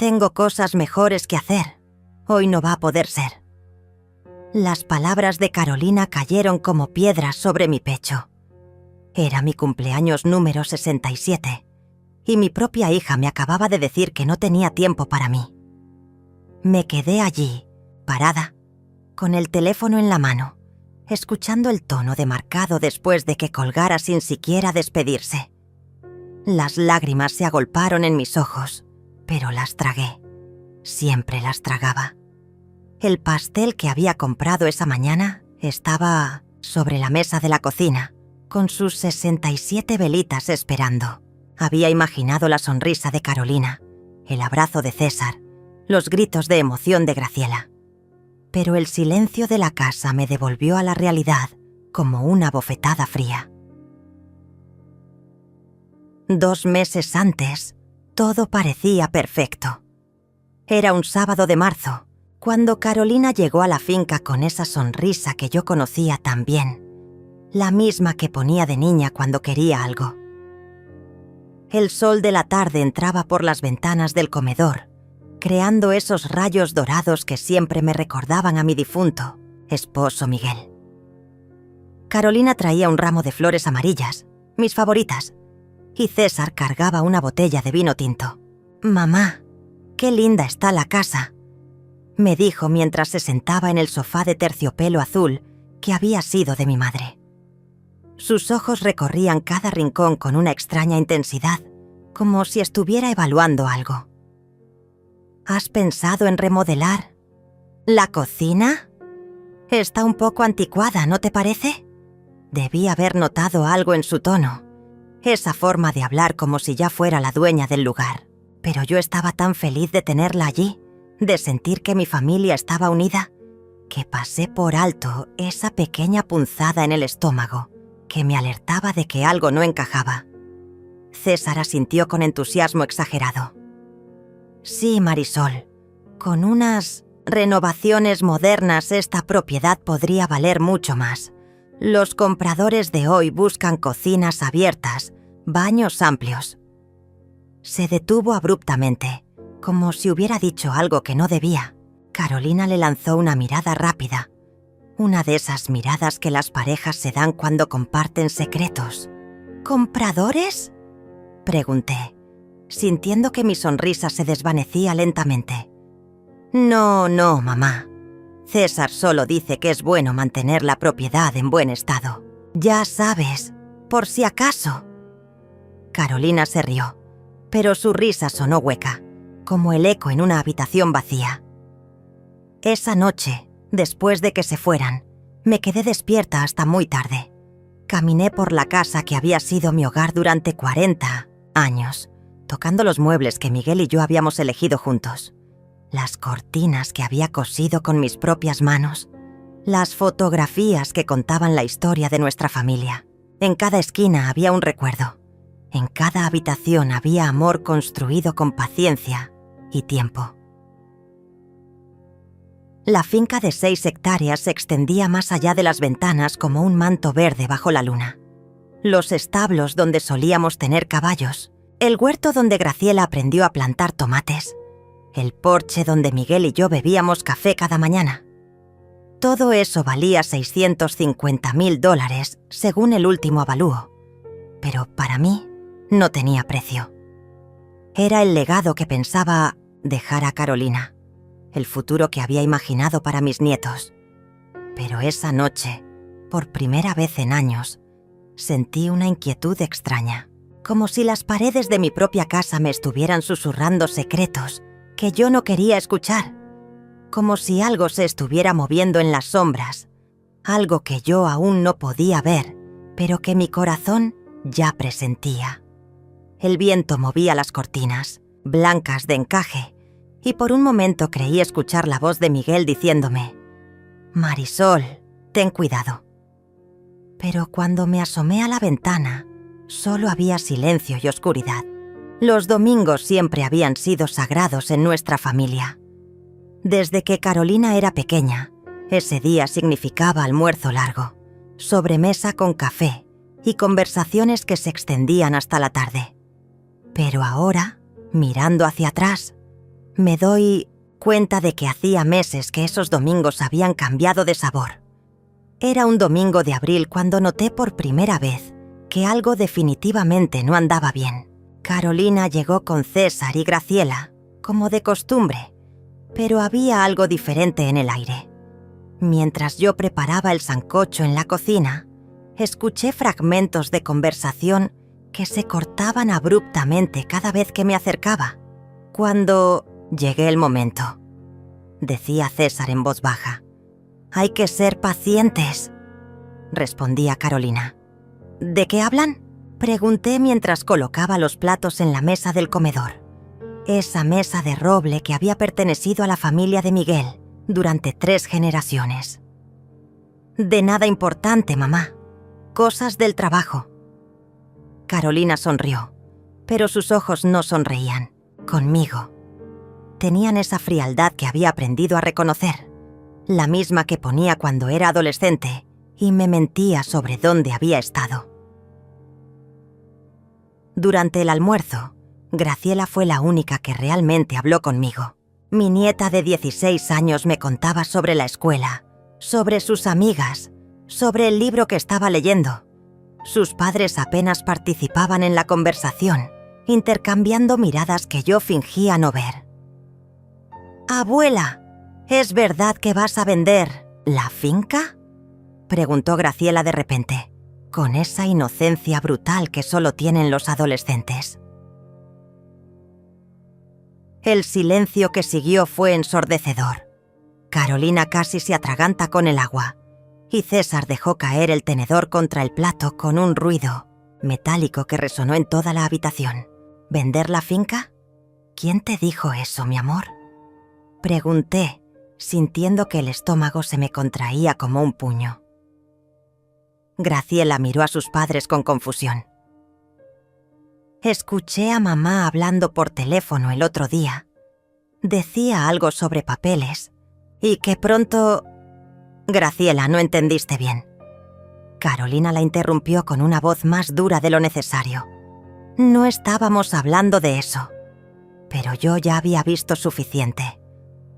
Tengo cosas mejores que hacer. Hoy no va a poder ser. Las palabras de Carolina cayeron como piedras sobre mi pecho. Era mi cumpleaños número 67 y mi propia hija me acababa de decir que no tenía tiempo para mí. Me quedé allí, parada, con el teléfono en la mano, escuchando el tono demarcado después de que colgara sin siquiera despedirse. Las lágrimas se agolparon en mis ojos, pero las tragué. Siempre las tragaba. El pastel que había comprado esa mañana estaba sobre la mesa de la cocina, con sus 67 velitas esperando. Había imaginado la sonrisa de Carolina, el abrazo de César, los gritos de emoción de Graciela. Pero el silencio de la casa me devolvió a la realidad como una bofetada fría. 2 meses antes, todo parecía perfecto. Era un sábado de marzo, cuando Carolina llegó a la finca con esa sonrisa que yo conocía tan bien, la misma que ponía de niña cuando quería algo. El sol de la tarde entraba por las ventanas del comedor, creando esos rayos dorados que siempre me recordaban a mi difunto esposo Miguel. Carolina traía un ramo de flores amarillas, mis favoritas, y César cargaba una botella de vino tinto. «Mamá, qué linda está la casa», me dijo mientras se sentaba en el sofá de terciopelo azul que había sido de mi madre. Sus ojos recorrían cada rincón con una extraña intensidad, como si estuviera evaluando algo. ¿Has pensado en remodelar la cocina? Está un poco anticuada, ¿no te parece? Debí haber notado algo en su tono, esa forma de hablar como si ya fuera la dueña del lugar. Pero yo estaba tan feliz de tenerla allí, de sentir que mi familia estaba unida, que pasé por alto esa pequeña punzada en el estómago que me alertaba de que algo no encajaba. César asintió con entusiasmo exagerado. «Sí, Marisol, con unas renovaciones modernas esta propiedad podría valer mucho más. Los compradores de hoy buscan cocinas abiertas, baños amplios». Se detuvo abruptamente, como si hubiera dicho algo que no debía. Carolina le lanzó una mirada rápida, una de esas miradas que las parejas se dan cuando comparten secretos. «¿Compradores?», pregunté, sintiendo que mi sonrisa se desvanecía lentamente. «No, mamá. César solo dice que es bueno mantener la propiedad en buen estado. Ya sabes, por si acaso». Carolina se rió, pero su risa sonó hueca, como el eco en una habitación vacía. Esa noche, después de que se fueran, me quedé despierta hasta muy tarde. Caminé por la casa que había sido mi hogar durante 40 años, tocando los muebles que Miguel y yo habíamos elegido juntos, las cortinas que había cosido con mis propias manos, las fotografías que contaban la historia de nuestra familia. En cada esquina había un recuerdo. En cada habitación había amor construido con paciencia y tiempo. La finca de 6 hectáreas se extendía más allá de las ventanas como un manto verde bajo la luna. Los establos donde solíamos tener caballos, el huerto donde Graciela aprendió a plantar tomates, el porche donde Miguel y yo bebíamos café cada mañana. Todo eso valía $650,000 según el último avalúo, pero para mí no tenía precio. Era el legado que pensaba dejar a Carolina, el futuro que había imaginado para mis nietos. Pero esa noche, por primera vez en años, sentí una inquietud extraña, como si las paredes de mi propia casa me estuvieran susurrando secretos que yo no quería escuchar, como si algo se estuviera moviendo en las sombras, algo que yo aún no podía ver, pero que mi corazón ya presentía. El viento movía las cortinas, blancas de encaje, y por un momento creí escuchar la voz de Miguel diciéndome: «Marisol, ten cuidado». Pero cuando me asomé a la ventana, solo había silencio y oscuridad. Los domingos siempre habían sido sagrados en nuestra familia. Desde que Carolina era pequeña, ese día significaba almuerzo largo, sobremesa con café y conversaciones que se extendían hasta la tarde. Pero ahora, mirando hacia atrás, Me doy cuenta de que hacía meses que esos domingos habían cambiado de sabor. Era un domingo de abril cuando noté por primera vez que algo definitivamente no andaba bien. Carolina llegó con César y Graciela, como de costumbre, pero había algo diferente en el aire. Mientras yo preparaba el sancocho en la cocina, escuché fragmentos de conversación que se cortaban abruptamente cada vez que me acercaba. Cuando llegue el momento, decía César en voz baja. Hay que ser pacientes, respondía Carolina. ¿De qué hablan?, pregunté mientras colocaba los platos en la mesa del comedor. Esa mesa de roble que había pertenecido a la familia de Miguel durante 3 generaciones. De nada importante, mamá. Cosas del trabajo. Carolina sonrió, pero sus ojos no sonreían, conmigo. Tenían esa frialdad que había aprendido a reconocer, la misma que ponía cuando era adolescente y me mentía sobre dónde había estado. Durante el almuerzo, Graciela fue la única que realmente habló conmigo. Mi nieta de 16 años me contaba sobre la escuela, sobre sus amigas, sobre el libro que estaba leyendo. Sus padres apenas participaban en la conversación, intercambiando miradas que yo fingía no ver. «Abuela, ¿es verdad que vas a vender la finca?», preguntó Graciela de repente, con esa inocencia brutal que solo tienen los adolescentes. El silencio que siguió fue ensordecedor. Carolina casi se atraganta con el agua, y César dejó caer el tenedor contra el plato con un ruido metálico que resonó en toda la habitación. ¿Vender la finca? ¿Quién te dijo eso, mi amor?, pregunté, sintiendo que el estómago se me contraía como un puño. Graciela miró a sus padres con confusión. Escuché a mamá hablando por teléfono el otro día. Decía algo sobre papeles y que pronto... Graciela, no entendiste bien. Carolina la interrumpió con una voz más dura de lo necesario. No estábamos hablando de eso, pero yo ya había visto suficiente.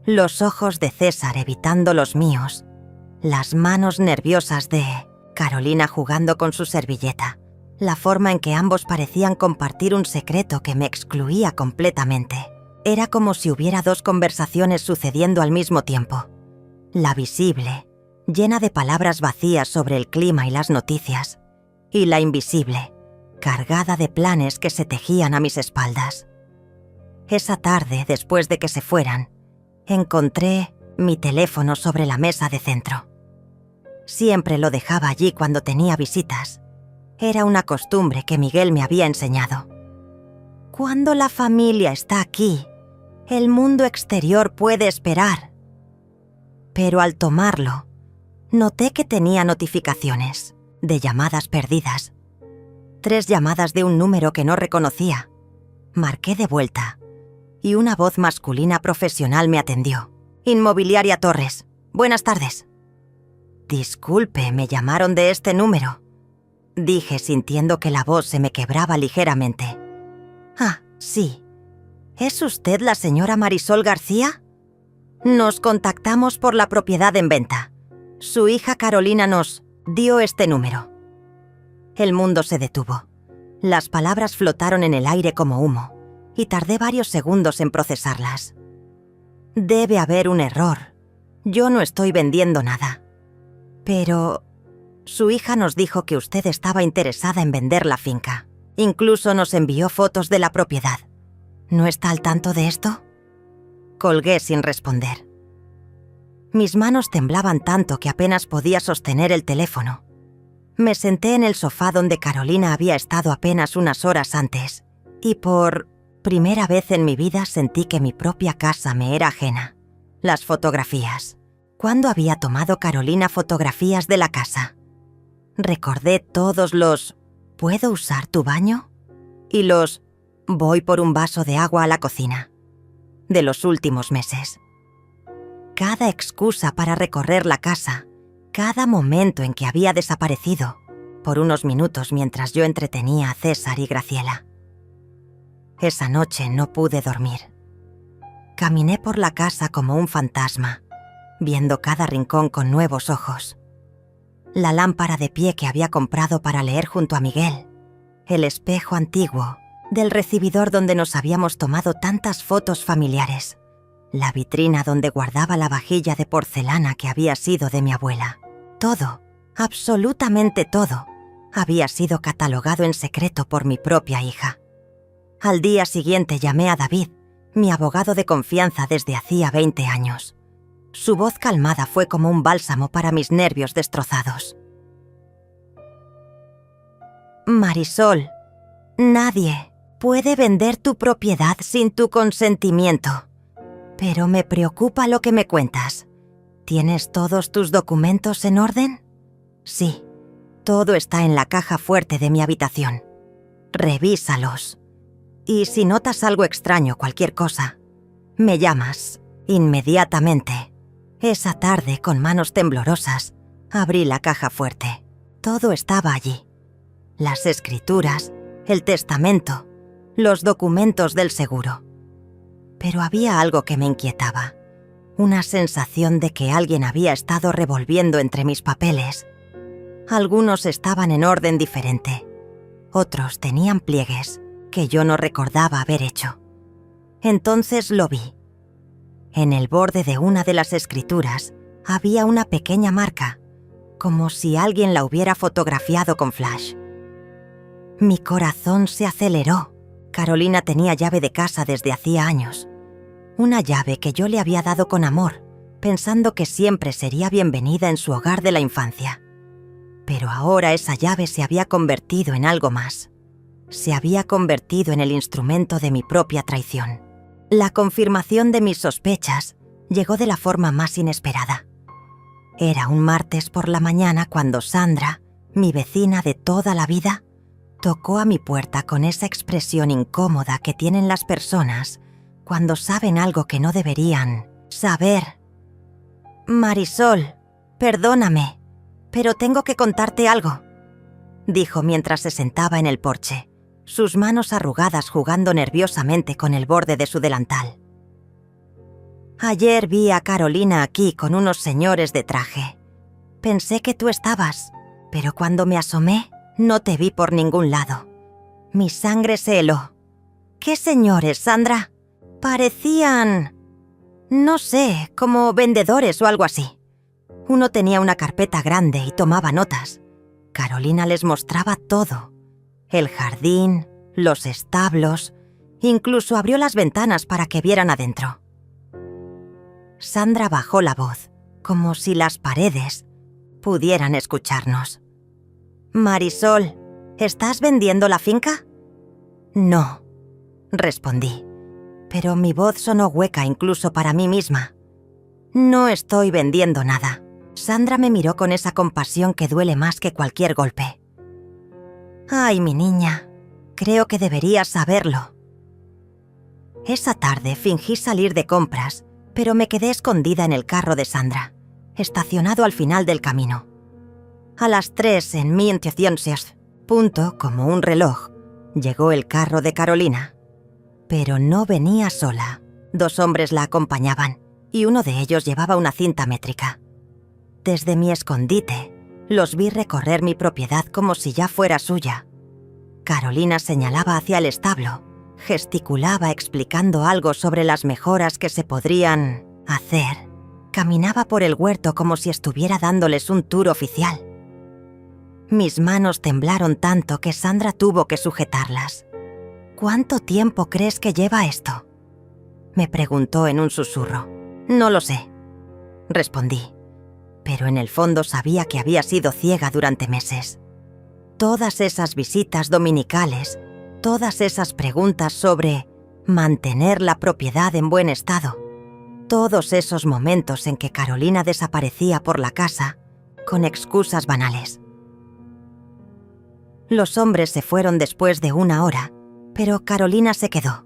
Los ojos de César evitando los míos, las manos nerviosas de Carolina jugando con su servilleta, la forma en que ambos parecían compartir un secreto que me excluía completamente. Era como si hubiera 2 conversaciones sucediendo al mismo tiempo. La visible, llena de palabras vacías sobre el clima y las noticias, y la invisible, cargada de planes que se tejían a mis espaldas. Esa tarde, después de que se fueran, encontré mi teléfono sobre la mesa de centro. Siempre lo dejaba allí cuando tenía visitas. Era una costumbre que Miguel me había enseñado. Cuando la familia está aquí, el mundo exterior puede esperar. Pero al tomarlo, noté que tenía notificaciones de llamadas perdidas. 3 llamadas de un número que no reconocía. Marqué de vuelta y una voz masculina profesional me atendió. Inmobiliaria Torres. Buenas tardes. Disculpe, ¿me llamaron de este número?, dije sintiendo que la voz se me quebraba ligeramente. Ah, sí. ¿Es usted la señora Marisol García? Nos contactamos por la propiedad en venta. Su hija Carolina nos dio este número. El mundo se detuvo. Las palabras flotaron en el aire como humo, y tardé varios segundos en procesarlas. Debe haber un error. Yo no estoy vendiendo nada. Pero su hija nos dijo que usted estaba interesada en vender la finca. Incluso nos envió fotos de la propiedad. ¿No está al tanto de esto?, colgué sin responder. Mis manos temblaban tanto que apenas podía sostener el teléfono. Me senté en el sofá donde Carolina había estado apenas unas horas antes, y por primera vez en mi vida sentí que mi propia casa me era ajena. Las fotografías. ¿Cuándo había tomado Carolina fotografías de la casa? Recordé todos los ¿puedo usar tu baño?, y los voy por un vaso de agua a la cocina, de los últimos meses. Cada excusa para recorrer la casa, cada momento en que había desaparecido, por unos minutos mientras yo entretenía a César y Graciela. Esa noche no pude dormir. Caminé por la casa como un fantasma, viendo cada rincón con nuevos ojos. La lámpara de pie que había comprado para leer junto a Miguel, el espejo antiguo del recibidor donde nos habíamos tomado tantas fotos familiares, la vitrina donde guardaba la vajilla de porcelana que había sido de mi abuela. Todo, absolutamente todo, había sido catalogado en secreto por mi propia hija. Al día siguiente llamé a David, mi abogado de confianza desde hacía 20 años. Su voz calmada fue como un bálsamo para mis nervios destrozados. Marisol, nadie puede vender tu propiedad sin tu consentimiento. Pero me preocupa lo que me cuentas. ¿Tienes todos tus documentos en orden? Sí, todo está en la caja fuerte de mi habitación. Revísalos. Y si notas algo extraño, cualquier cosa, me llamas inmediatamente. Esa tarde, con manos temblorosas, abrí la caja fuerte. Todo estaba allí. Las escrituras, el testamento, los documentos del seguro. Pero había algo que me inquietaba. Una sensación de que alguien había estado revolviendo entre mis papeles. Algunos estaban en orden diferente. Otros tenían pliegues que yo no recordaba haber hecho. Entonces lo vi. En el borde de una de las escrituras había una pequeña marca, como si alguien la hubiera fotografiado con flash. Mi corazón se aceleró. Carolina tenía llave de casa desde hacía años. Una llave que yo le había dado con amor, pensando que siempre sería bienvenida en su hogar de la infancia. Pero ahora esa llave se había convertido en algo más. Se había convertido en el instrumento de mi propia traición. La confirmación de mis sospechas llegó de la forma más inesperada. Era un martes por la mañana cuando Sandra, mi vecina de toda la vida, tocó a mi puerta con esa expresión incómoda que tienen las personas cuando saben algo que no deberían saber. Marisol, perdóname, pero tengo que contarte algo, dijo mientras se sentaba en el porche, sus manos arrugadas jugando nerviosamente con el borde de su delantal. Ayer vi a Carolina aquí con unos señores de traje. Pensé que tú estabas, pero cuando me asomé, no te vi por ningún lado. Mi sangre se heló. ¿Qué señores, Sandra? Parecían, no sé, como vendedores o algo así. Uno tenía una carpeta grande y tomaba notas. Carolina les mostraba todo. El jardín, los establos, incluso abrió las ventanas para que vieran adentro. Sandra bajó la voz, como si las paredes pudieran escucharnos. Marisol, ¿estás vendiendo la finca? No, respondí, pero mi voz sonó hueca incluso para mí misma. No estoy vendiendo nada. Sandra me miró con esa compasión que duele más que cualquier golpe. Ay, mi niña, creo que deberías saberlo. Esa tarde fingí salir de compras, pero me quedé escondida en el carro de Sandra, estacionado al final del camino. A las 3 en mi intención, punto como un reloj, llegó el carro de Carolina. Pero no venía sola. 2 hombres la acompañaban y uno de ellos llevaba una cinta métrica. Desde mi escondite, los vi recorrer mi propiedad como si ya fuera suya. Carolina señalaba hacia el establo, gesticulaba explicando algo sobre las mejoras que se podrían hacer. Caminaba por el huerto como si estuviera dándoles un tour oficial. Mis manos temblaron tanto que Sandra tuvo que sujetarlas. ¿Cuánto tiempo crees que lleva esto?, me preguntó en un susurro. No lo sé, respondí, pero en el fondo sabía que había sido ciega durante meses. Todas esas visitas dominicales, todas esas preguntas sobre mantener la propiedad en buen estado, todos esos momentos en que Carolina desaparecía por la casa con excusas banales. Los hombres se fueron después de 1 hora, pero Carolina se quedó.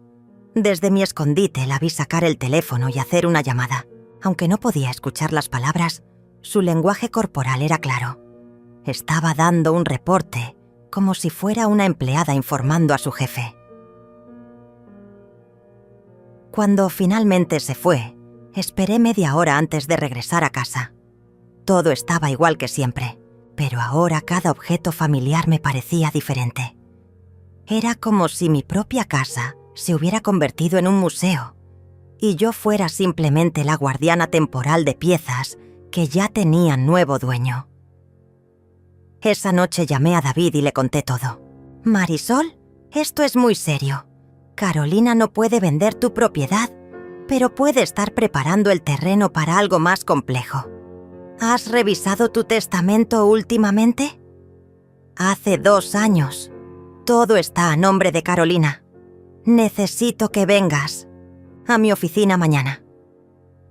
Desde mi escondite la vi sacar el teléfono y hacer una llamada. Aunque no podía escuchar las palabras, su lenguaje corporal era claro. Estaba dando un reporte, como si fuera una empleada informando a su jefe. Cuando finalmente se fue, esperé media hora antes de regresar a casa. Todo estaba igual que siempre, pero ahora cada objeto familiar me parecía diferente. Era como si mi propia casa se hubiera convertido en un museo y yo fuera simplemente la guardiana temporal de piezas que ya tenían nuevo dueño. Esa noche llamé a David y le conté todo. «Marisol, esto es muy serio. Carolina no puede vender tu propiedad, pero puede estar preparando el terreno para algo más complejo. ¿Has revisado tu testamento últimamente? Hace 2 años. Todo está a nombre de Carolina. Necesito que vengas a mi oficina mañana.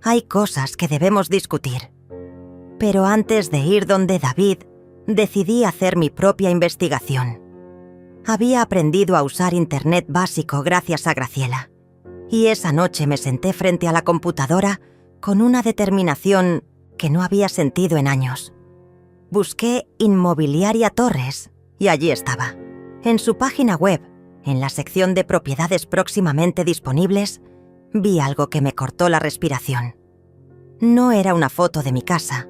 Hay cosas que debemos discutir». Pero antes de ir donde David, decidí hacer mi propia investigación. Había aprendido a usar Internet básico gracias a Graciela, y esa noche me senté frente a la computadora con una determinación que no había sentido en años. Busqué Inmobiliaria Torres y allí estaba. En su página web, en la sección de propiedades próximamente disponibles, vi algo que me cortó la respiración. No era una foto de mi casa,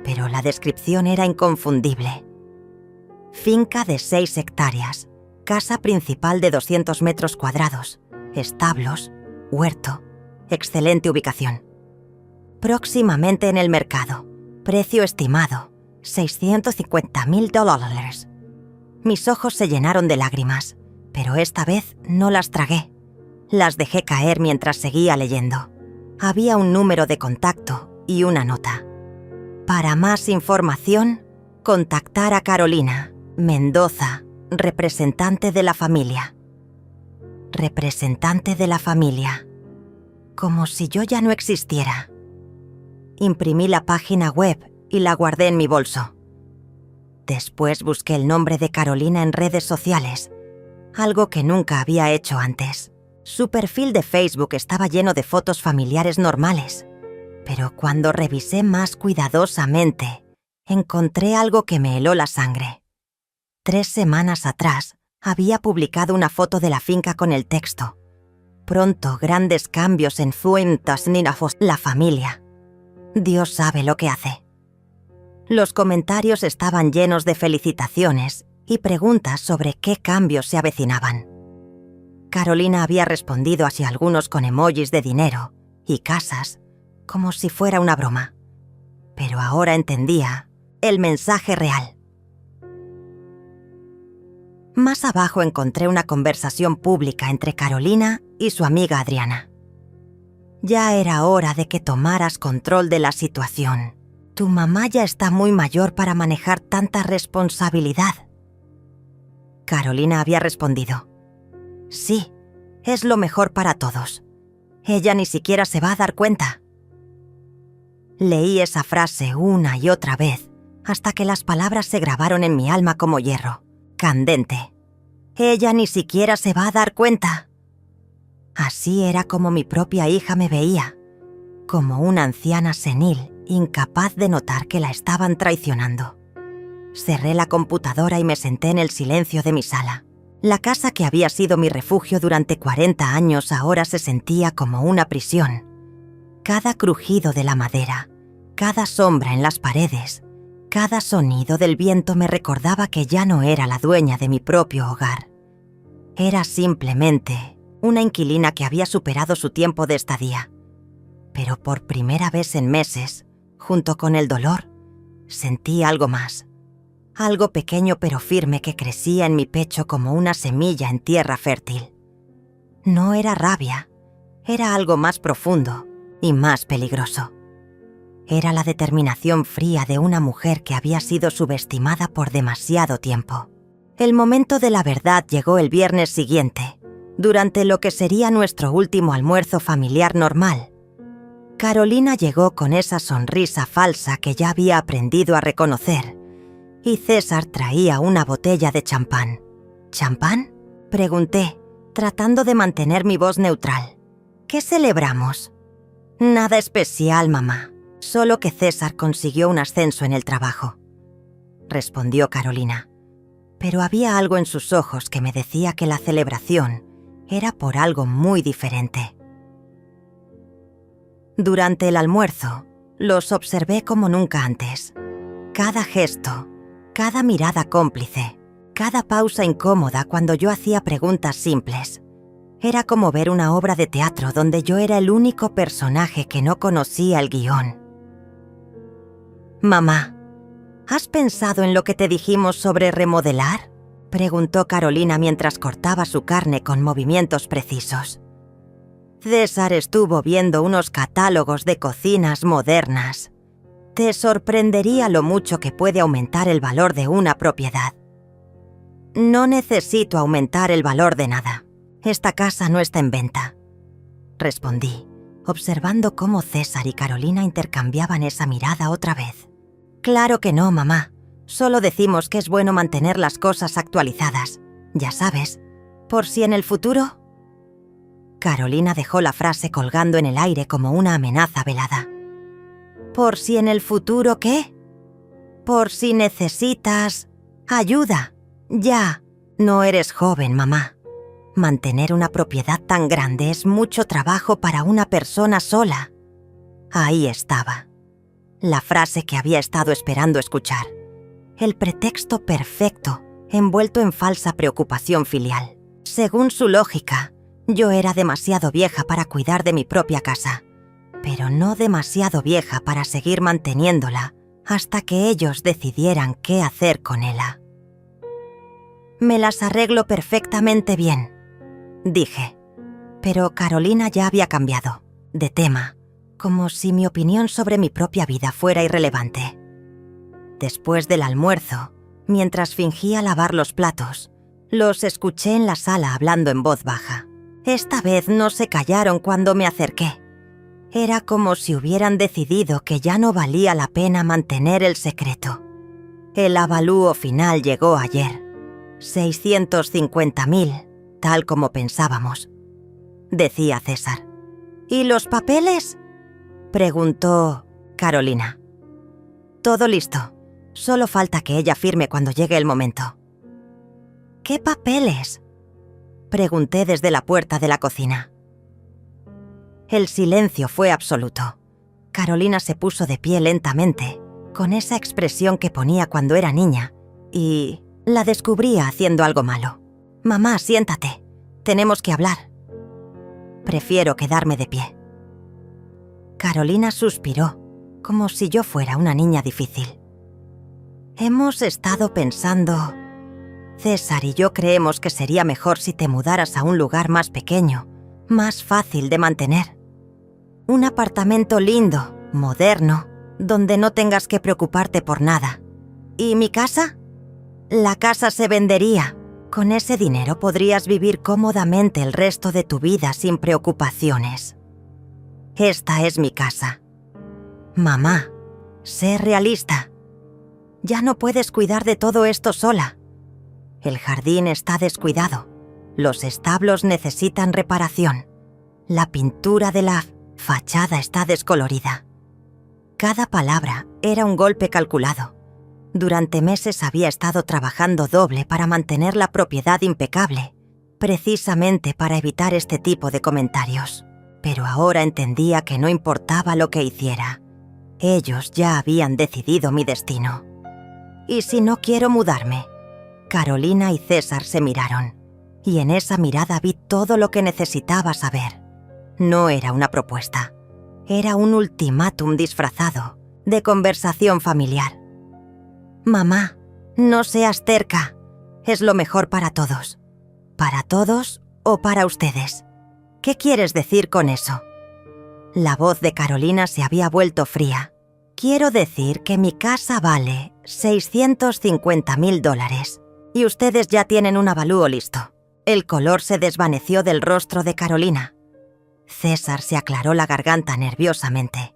pero la descripción era inconfundible. Finca de 6 hectáreas, casa principal de 200 metros cuadrados, establos, huerto, excelente ubicación. Próximamente en el mercado, precio estimado, $650,000. Mis ojos se llenaron de lágrimas, pero esta vez no las tragué. Las dejé caer mientras seguía leyendo. Había un número de contacto y una nota. Para más información, contactar a Carolina Mendoza, representante de la familia. Representante de la familia. Como si yo ya no existiera. Imprimí la página web y la guardé en mi bolso. Después busqué el nombre de Carolina en redes sociales, algo que nunca había hecho antes. Su perfil de Facebook estaba lleno de fotos familiares normales, pero cuando revisé más cuidadosamente, encontré algo que me heló la sangre. 3 semanas atrás, había publicado una foto de la finca con el texto: «Pronto grandes cambios en Fuentasninafos, la familia. Dios sabe lo que hace». Los comentarios estaban llenos de felicitaciones y preguntas sobre qué cambios se avecinaban. Carolina había respondido hacia algunos con emojis de dinero y casas, como si fuera una broma. Pero ahora entendía el mensaje real. Más abajo encontré una conversación pública entre Carolina y su amiga Adriana. «Ya era hora de que tomaras control de la situación. Tu mamá ya está muy mayor para manejar tanta responsabilidad». Carolina había respondido: «Sí, es lo mejor para todos. Ella ni siquiera se va a dar cuenta». Leí esa frase una y otra vez hasta que las palabras se grabaron en mi alma como hierro, candente. «Ella ni siquiera se va a dar cuenta». Así era como mi propia hija me veía, como una anciana senil, incapaz de notar que la estaban traicionando. Cerré la computadora y me senté en el silencio de mi sala. La casa que había sido mi refugio durante 40 años ahora se sentía como una prisión. Cada crujido de la madera, cada sombra en las paredes, cada sonido del viento me recordaba que ya no era la dueña de mi propio hogar. Era simplemente una inquilina que había superado su tiempo de estadía. Pero por primera vez en meses, junto con el dolor, sentí algo más. Algo pequeño pero firme que crecía en mi pecho como una semilla en tierra fértil. No era rabia, era algo más profundo y más peligroso. Era la determinación fría de una mujer que había sido subestimada por demasiado tiempo. El momento de la verdad llegó el viernes siguiente, durante lo que sería nuestro último almuerzo familiar normal. Carolina llegó con esa sonrisa falsa que ya había aprendido a reconocer, y César traía una botella de champán. ¿Champán?, pregunté, tratando de mantener mi voz neutral. ¿Qué celebramos? Nada especial, mamá. Solo que César consiguió un ascenso en el trabajo, respondió Carolina. Pero había algo en sus ojos que me decía que la celebración era por algo muy diferente. Durante el almuerzo, los observé como nunca antes. Cada gesto, cada mirada cómplice, cada pausa incómoda cuando yo hacía preguntas simples. Era como ver una obra de teatro donde yo era el único personaje que no conocía el guión. «Mamá, ¿has pensado en lo que te dijimos sobre remodelar?», preguntó Carolina mientras cortaba su carne con movimientos precisos. César estuvo viendo unos catálogos de cocinas modernas. Te sorprendería lo mucho que puede aumentar el valor de una propiedad. No necesito aumentar el valor de nada. Esta casa no está en venta, respondí, observando cómo César y Carolina intercambiaban esa mirada otra vez. Claro que no, mamá. Solo decimos que es bueno mantener las cosas actualizadas. Ya sabes, por si en el futuro... Carolina dejó la frase colgando en el aire como una amenaza velada. ¿Por si en el futuro qué? Por si necesitas... ayuda. Ya, no eres joven, mamá. Mantener una propiedad tan grande es mucho trabajo para una persona sola. Ahí estaba. La frase que había estado esperando escuchar. El pretexto perfecto, envuelto en falsa preocupación filial. Según su lógica, yo era demasiado vieja para cuidar de mi propia casa, pero no demasiado vieja para seguir manteniéndola hasta que ellos decidieran qué hacer con ella. Me las arreglo perfectamente bien, dije, pero Carolina ya había cambiado de tema, como si mi opinión sobre mi propia vida fuera irrelevante. Después del almuerzo, mientras fingía lavar los platos, los escuché en la sala hablando en voz baja. Esta vez no se callaron cuando me acerqué. Era como si hubieran decidido que ya no valía la pena mantener el secreto. El avalúo final llegó ayer. 650.000, tal como pensábamos, decía César. ¿Y los papeles?, preguntó Carolina. Todo listo. Solo falta que ella firme cuando llegue el momento. ¿Qué papeles?, pregunté desde la puerta de la cocina. El silencio fue absoluto. Carolina se puso de pie lentamente, con esa expresión que ponía cuando era niña, y la descubría haciendo algo malo. «Mamá, siéntate. Tenemos que hablar». «Prefiero quedarme de pie». Carolina suspiró, como si yo fuera una niña difícil. «Hemos estado pensando... César y yo creemos que sería mejor si te mudaras a un lugar más pequeño, más fácil de mantener. Un apartamento lindo, moderno, donde no tengas que preocuparte por nada. ¿Y mi casa? La casa se vendería. Con ese dinero podrías vivir cómodamente el resto de tu vida sin preocupaciones. Esta es mi casa. Mamá, sé realista. Ya no puedes cuidar de todo esto sola. El jardín está descuidado. Los establos necesitan reparación. La pintura de la fachada está descolorida. Cada palabra era un golpe calculado. Durante meses había estado trabajando doble para mantener la propiedad impecable, precisamente para evitar este tipo de comentarios. Pero ahora entendía que no importaba lo que hiciera. Ellos ya habían decidido mi destino. ¿Y si no quiero mudarme? Carolina y César se miraron, y en esa mirada vi todo lo que necesitaba saber. No era una propuesta, era un ultimátum disfrazado de conversación familiar. Mamá, no seas terca, es lo mejor para todos. ¿Para todos o para ustedes? ¿Qué quieres decir con eso? La voz de Carolina se había vuelto fría. Quiero decir que mi casa vale $650.000. Y ustedes ya tienen un avalúo listo. El color se desvaneció del rostro de Carolina. César se aclaró la garganta nerviosamente.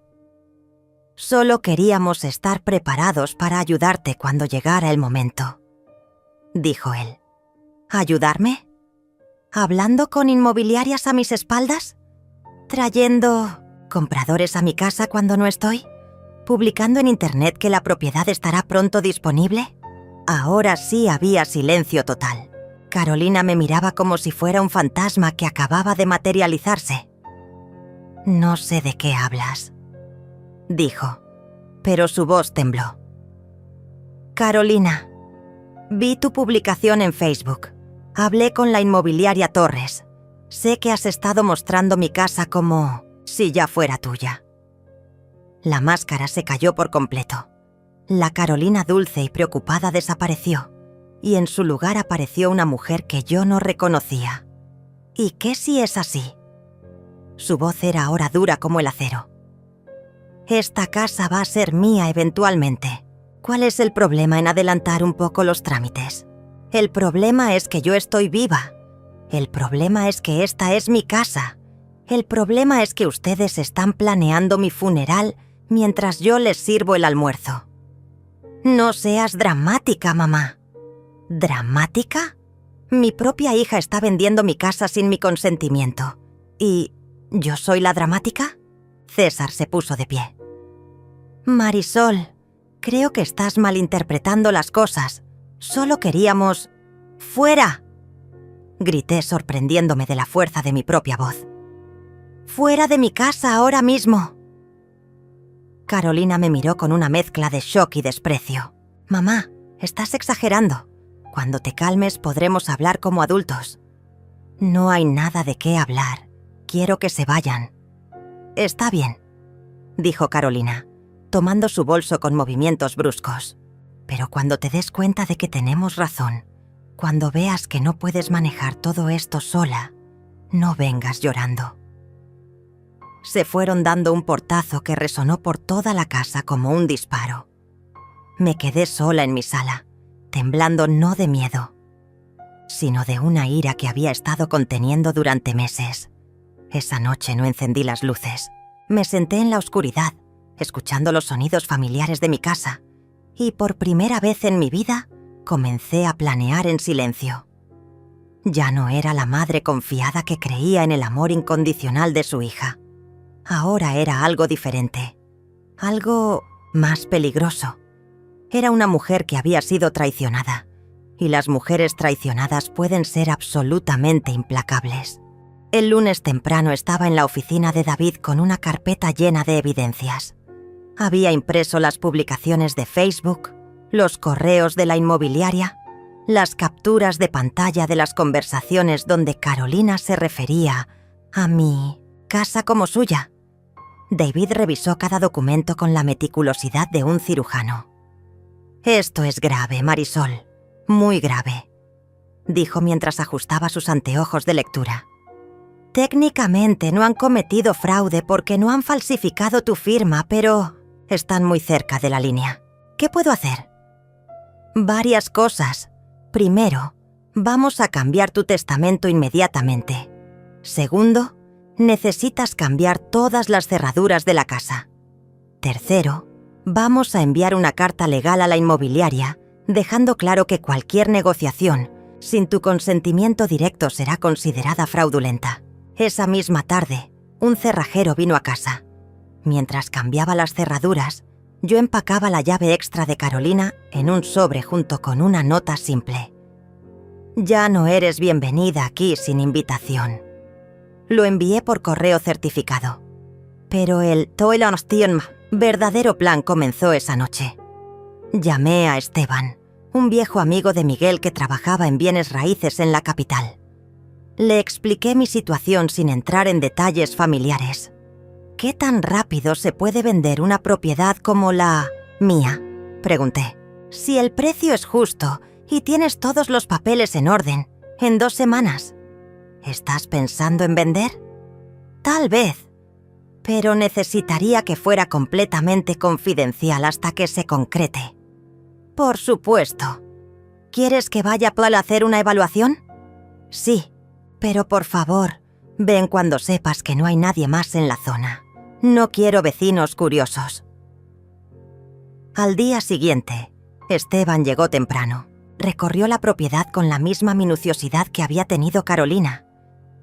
Solo queríamos estar preparados para ayudarte cuando llegara el momento, dijo él. ¿Ayudarme? ¿Hablando con inmobiliarias a mis espaldas? ¿Trayendo compradores a mi casa cuando no estoy? ¿Publicando en internet que la propiedad estará pronto disponible? Ahora sí había silencio total. Carolina me miraba como si fuera un fantasma que acababa de materializarse. No sé de qué hablas, dijo, pero su voz tembló. Carolina, vi tu publicación en Facebook. Hablé con la inmobiliaria Torres. Sé que has estado mostrando mi casa como si ya fuera tuya. La máscara se cayó por completo. La Carolina dulce y preocupada desapareció, y en su lugar apareció una mujer que yo no reconocía. ¿Y qué si es así? Su voz era ahora dura como el acero. Esta casa va a ser mía eventualmente. ¿Cuál es el problema en adelantar un poco los trámites? El problema es que yo estoy viva. El problema es que esta es mi casa. El problema es que ustedes están planeando mi funeral mientras yo les sirvo el almuerzo. No seas dramática, mamá. ¿Dramática? Mi propia hija está vendiendo mi casa sin mi consentimiento. ¿Y yo soy la dramática? César se puso de pie. Marisol, creo que estás malinterpretando las cosas. Solo queríamos... ¡Fuera!, grité sorprendiéndome de la fuerza de mi propia voz. ¡Fuera de mi casa ahora mismo! Carolina me miró con una mezcla de shock y desprecio. Mamá, estás exagerando. Cuando te calmes podremos hablar como adultos. No hay nada de qué hablar. Quiero que se vayan. Está bien, dijo Carolina, tomando su bolso con movimientos bruscos. Pero cuando te des cuenta de que tenemos razón, cuando veas que no puedes manejar todo esto sola, no vengas llorando. Se fueron dando un portazo que resonó por toda la casa como un disparo. Me quedé sola en mi sala, temblando no de miedo, sino de una ira que había estado conteniendo durante meses. Esa noche no encendí las luces. Me senté en la oscuridad, escuchando los sonidos familiares de mi casa, y por primera vez en mi vida comencé a planear en silencio. Ya no era la madre confiada que creía en el amor incondicional de su hija. Ahora era algo diferente, algo más peligroso. Era una mujer que había sido traicionada, y las mujeres traicionadas pueden ser absolutamente implacables. El lunes temprano estaba en la oficina de David con una carpeta llena de evidencias. Había impreso las publicaciones de Facebook, los correos de la inmobiliaria, las capturas de pantalla de las conversaciones donde Carolina se refería a mi casa como suya. David revisó cada documento con la meticulosidad de un cirujano. «Esto es grave, Marisol, muy grave», dijo mientras ajustaba sus anteojos de lectura. «Técnicamente no han cometido fraude porque no han falsificado tu firma, pero están muy cerca de la línea. ¿Qué puedo hacer?» «Varias cosas. Primero, vamos a cambiar tu testamento inmediatamente. Segundo, necesitas cambiar todas las cerraduras de la casa. Tercero, vamos a enviar una carta legal a la inmobiliaria, dejando claro que cualquier negociación, sin tu consentimiento directo, será considerada fraudulenta». Esa misma tarde, un cerrajero vino a casa. Mientras cambiaba las cerraduras, yo empacaba la llave extra de Carolina en un sobre junto con una nota simple. «Ya no eres bienvenida aquí sin invitación». Lo envié por correo certificado. Pero el verdadero plan comenzó esa noche. Llamé a Esteban, un viejo amigo de Miguel que trabajaba en bienes raíces en la capital. Le expliqué mi situación sin entrar en detalles familiares. ¿Qué tan rápido se puede vender una propiedad como la mía?, pregunté. Si el precio es justo y tienes todos los papeles en orden, en 2 semanas. ¿Estás pensando en vender? Tal vez, pero necesitaría que fuera completamente confidencial hasta que se concrete. Por supuesto. ¿Quieres que vaya a hacer una evaluación? Sí, pero por favor, ven cuando sepas que no hay nadie más en la zona. No quiero vecinos curiosos. Al día siguiente, Esteban llegó temprano. Recorrió la propiedad con la misma minuciosidad que había tenido Carolina,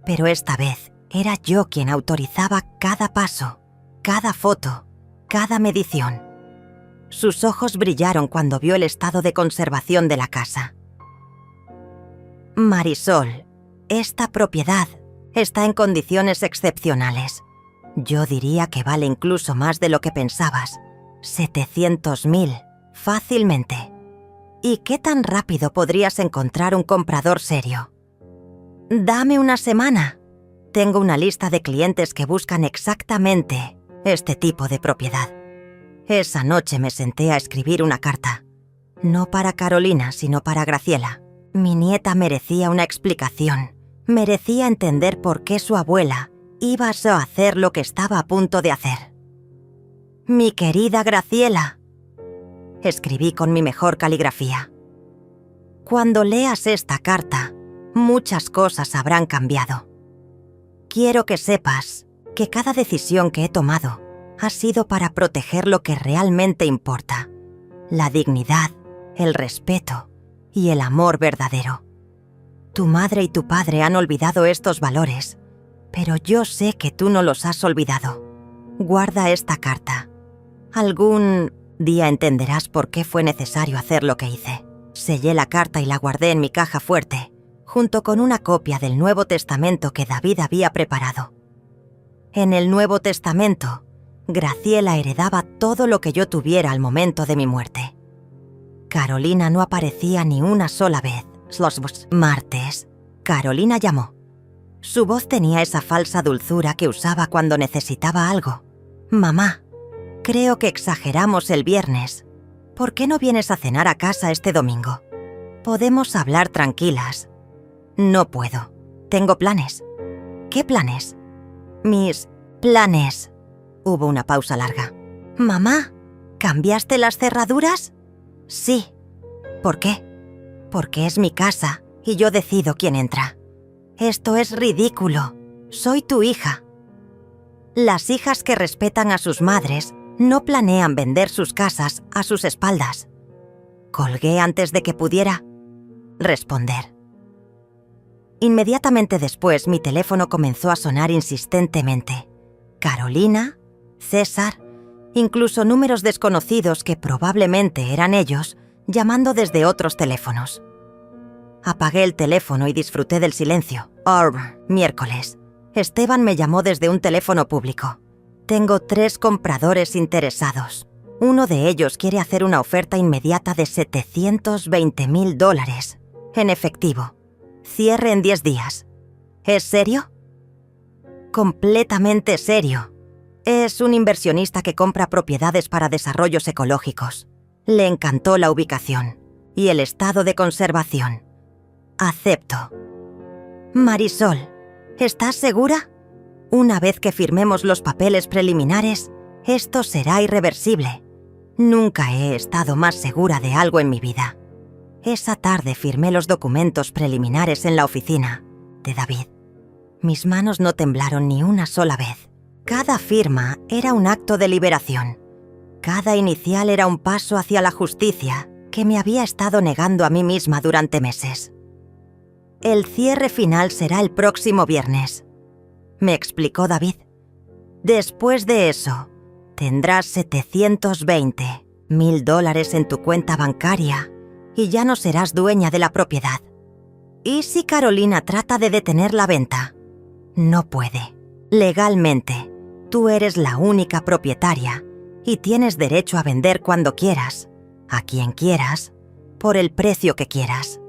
pero esta vez era yo quien autorizaba cada paso, cada foto, cada medición. Sus ojos brillaron cuando vio el estado de conservación de la casa. Marisol, esta propiedad está en condiciones excepcionales. Yo diría que vale incluso más de lo que pensabas. 700.000, fácilmente. ¿Y qué tan rápido podrías encontrar un comprador serio? Dame una semana. Tengo una lista de clientes que buscan exactamente este tipo de propiedad. Esa noche me senté a escribir una carta. No para Carolina, sino para Graciela. Mi nieta merecía una explicación. Merecía entender por qué su abuela iba a hacer lo que estaba a punto de hacer. Mi querida Graciela, escribí con mi mejor caligrafía. Cuando leas esta carta, muchas cosas habrán cambiado. Quiero que sepas que cada decisión que he tomado ha sido para proteger lo que realmente importa: la dignidad, el respeto y el amor verdadero. Tu madre y tu padre han olvidado estos valores, pero yo sé que tú no los has olvidado. Guarda esta carta. Algún día entenderás por qué fue necesario hacer lo que hice. Sellé la carta y la guardé en mi caja fuerte, junto con una copia del Nuevo Testamento que David había preparado. En el Nuevo Testamento, Graciela heredaba todo lo que yo tuviera al momento de mi muerte. Carolina no aparecía ni una sola vez. Los martes, Carolina llamó. Su voz tenía esa falsa dulzura que usaba cuando necesitaba algo. Mamá, creo que exageramos el viernes. ¿Por qué no vienes a cenar a casa este domingo? Podemos hablar tranquilas. No puedo. Tengo planes. ¿Qué planes? Mis planes. Hubo una pausa larga. Mamá, ¿cambiaste las cerraduras? Sí. ¿Por qué? Porque es mi casa y yo decido quién entra. Esto es ridículo. Soy tu hija. Las hijas que respetan a sus madres no planean vender sus casas a sus espaldas. Colgué antes de que pudiera responder. Inmediatamente después, mi teléfono comenzó a sonar insistentemente. Carolina, César, incluso números desconocidos que probablemente eran ellos, llamando desde otros teléfonos. Apagué el teléfono y disfruté del silencio. Miércoles. Esteban me llamó desde un teléfono público. Tengo 3 compradores interesados. Uno de ellos quiere hacer una oferta inmediata de $720.000 en efectivo. Cierre en 10 días. ¿Es serio? Completamente serio. Es un inversionista que compra propiedades para desarrollos ecológicos. Le encantó la ubicación y el estado de conservación. Acepto. Marisol, ¿estás segura? Una vez que firmemos los papeles preliminares, esto será irreversible. Nunca he estado más segura de algo en mi vida. Esa tarde firmé los documentos preliminares en la oficina de David. Mis manos no temblaron ni una sola vez. Cada firma era un acto de liberación. Cada inicial era un paso hacia la justicia que me había estado negando a mí misma durante meses. El cierre final será el próximo viernes, me explicó David. Después de eso, tendrás $720.000 en tu cuenta bancaria y ya no serás dueña de la propiedad. ¿Y si Carolina trata de detener la venta? No puede. Legalmente, tú eres la única propietaria y tienes derecho a vender cuando quieras, a quien quieras, por el precio que quieras.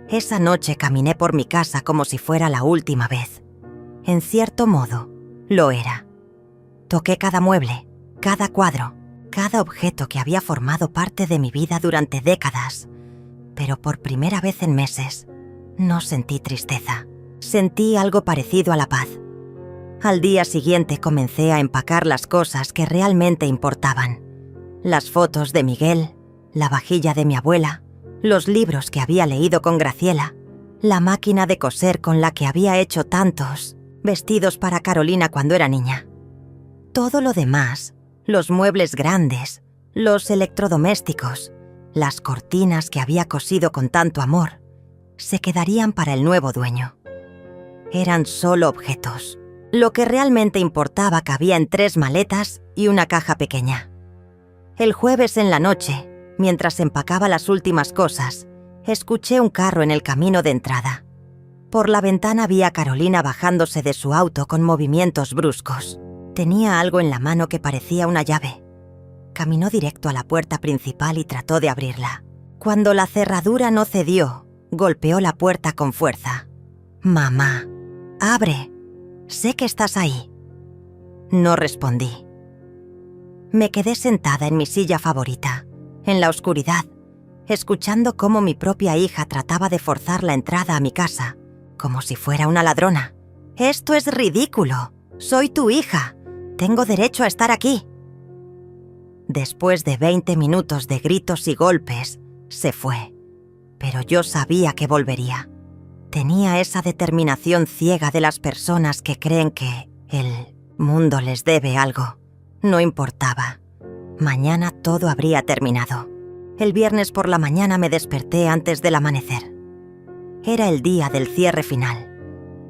Esa noche caminé por mi casa como si fuera la última vez. En cierto modo, lo era. Toqué cada mueble, cada cuadro, cada objeto que había formado parte de mi vida durante décadas, pero por primera vez en meses, no sentí tristeza. Sentí algo parecido a la paz. Al día siguiente comencé a empacar las cosas que realmente importaban. Las fotos de Miguel, la vajilla de mi abuela, los libros que había leído con Graciela, la máquina de coser con la que había hecho tantos vestidos para Carolina cuando era niña. Todo lo demás, los muebles grandes, los electrodomésticos, las cortinas que había cosido con tanto amor, se quedarían para el nuevo dueño. Eran solo objetos. Lo que realmente importaba cabía en 3 maletas y una caja pequeña. El jueves en la noche, mientras empacaba las últimas cosas, escuché un carro en el camino de entrada. Por la ventana vi a Carolina bajándose de su auto con movimientos bruscos. Tenía algo en la mano que parecía una llave. Caminó directo a la puerta principal y trató de abrirla. Cuando la cerradura no cedió, golpeó la puerta con fuerza. «Mamá, abre. Sé que estás ahí». No respondí. Me quedé sentada en mi silla favorita, en la oscuridad, escuchando cómo mi propia hija trataba de forzar la entrada a mi casa, como si fuera una ladrona. «Esto es ridículo. Soy tu hija. Tengo derecho a estar aquí». Después de 20 minutos de gritos y golpes, se fue. Pero yo sabía que volvería. Tenía esa determinación ciega de las personas que creen que el mundo les debe algo. No importaba. Mañana todo habría terminado. El viernes por la mañana me desperté antes del amanecer. Era el día del cierre final.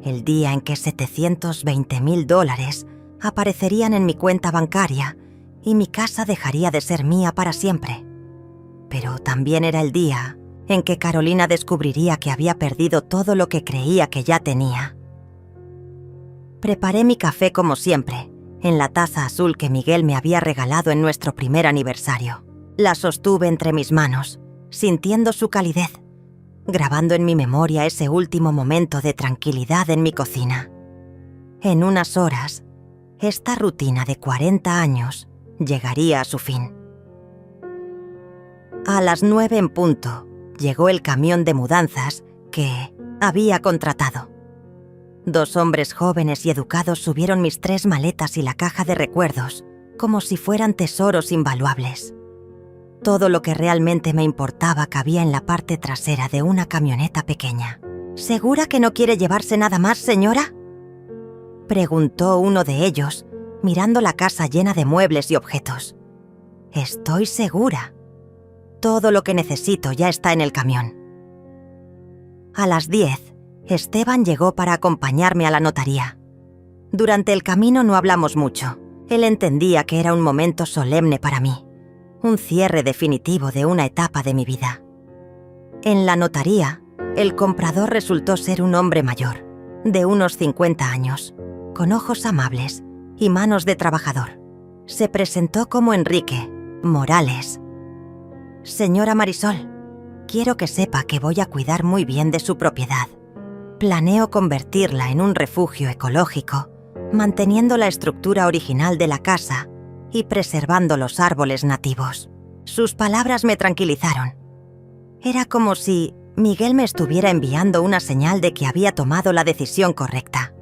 El día en que $720,000 aparecerían en mi cuenta bancaria y mi casa dejaría de ser mía para siempre. Pero también era el día en que Carolina descubriría que había perdido todo lo que creía que ya tenía. Preparé mi café como siempre, en la taza azul que Miguel me había regalado en nuestro primer aniversario. La sostuve entre mis manos, sintiendo su calidez, grabando en mi memoria ese último momento de tranquilidad en mi cocina. En unas horas, esta rutina de 40 años llegaría a su fin. A las 9 en punto, llegó el camión de mudanzas que había contratado. 2 hombres jóvenes y educados subieron mis 3 maletas y la caja de recuerdos, como si fueran tesoros invaluables. Todo lo que realmente me importaba cabía en la parte trasera de una camioneta pequeña. «¿Segura que no quiere llevarse nada más, señora?», preguntó uno de ellos, mirando la casa llena de muebles y objetos. «Estoy segura. Todo lo que necesito ya está en el camión». A las 10, Esteban llegó para acompañarme a la notaría. Durante el camino no hablamos mucho. Él entendía que era un momento solemne para mí, un cierre definitivo de una etapa de mi vida. En la notaría, el comprador resultó ser un hombre mayor, de unos 50 años, con ojos amables y manos de trabajador. Se presentó como Enrique Morales. «Señora Marisol, quiero que sepa que voy a cuidar muy bien de su propiedad. Planeo convertirla en un refugio ecológico, manteniendo la estructura original de la casa y preservando los árboles nativos». Sus palabras me tranquilizaron. Era como si Miguel me estuviera enviando una señal de que había tomado la decisión correcta.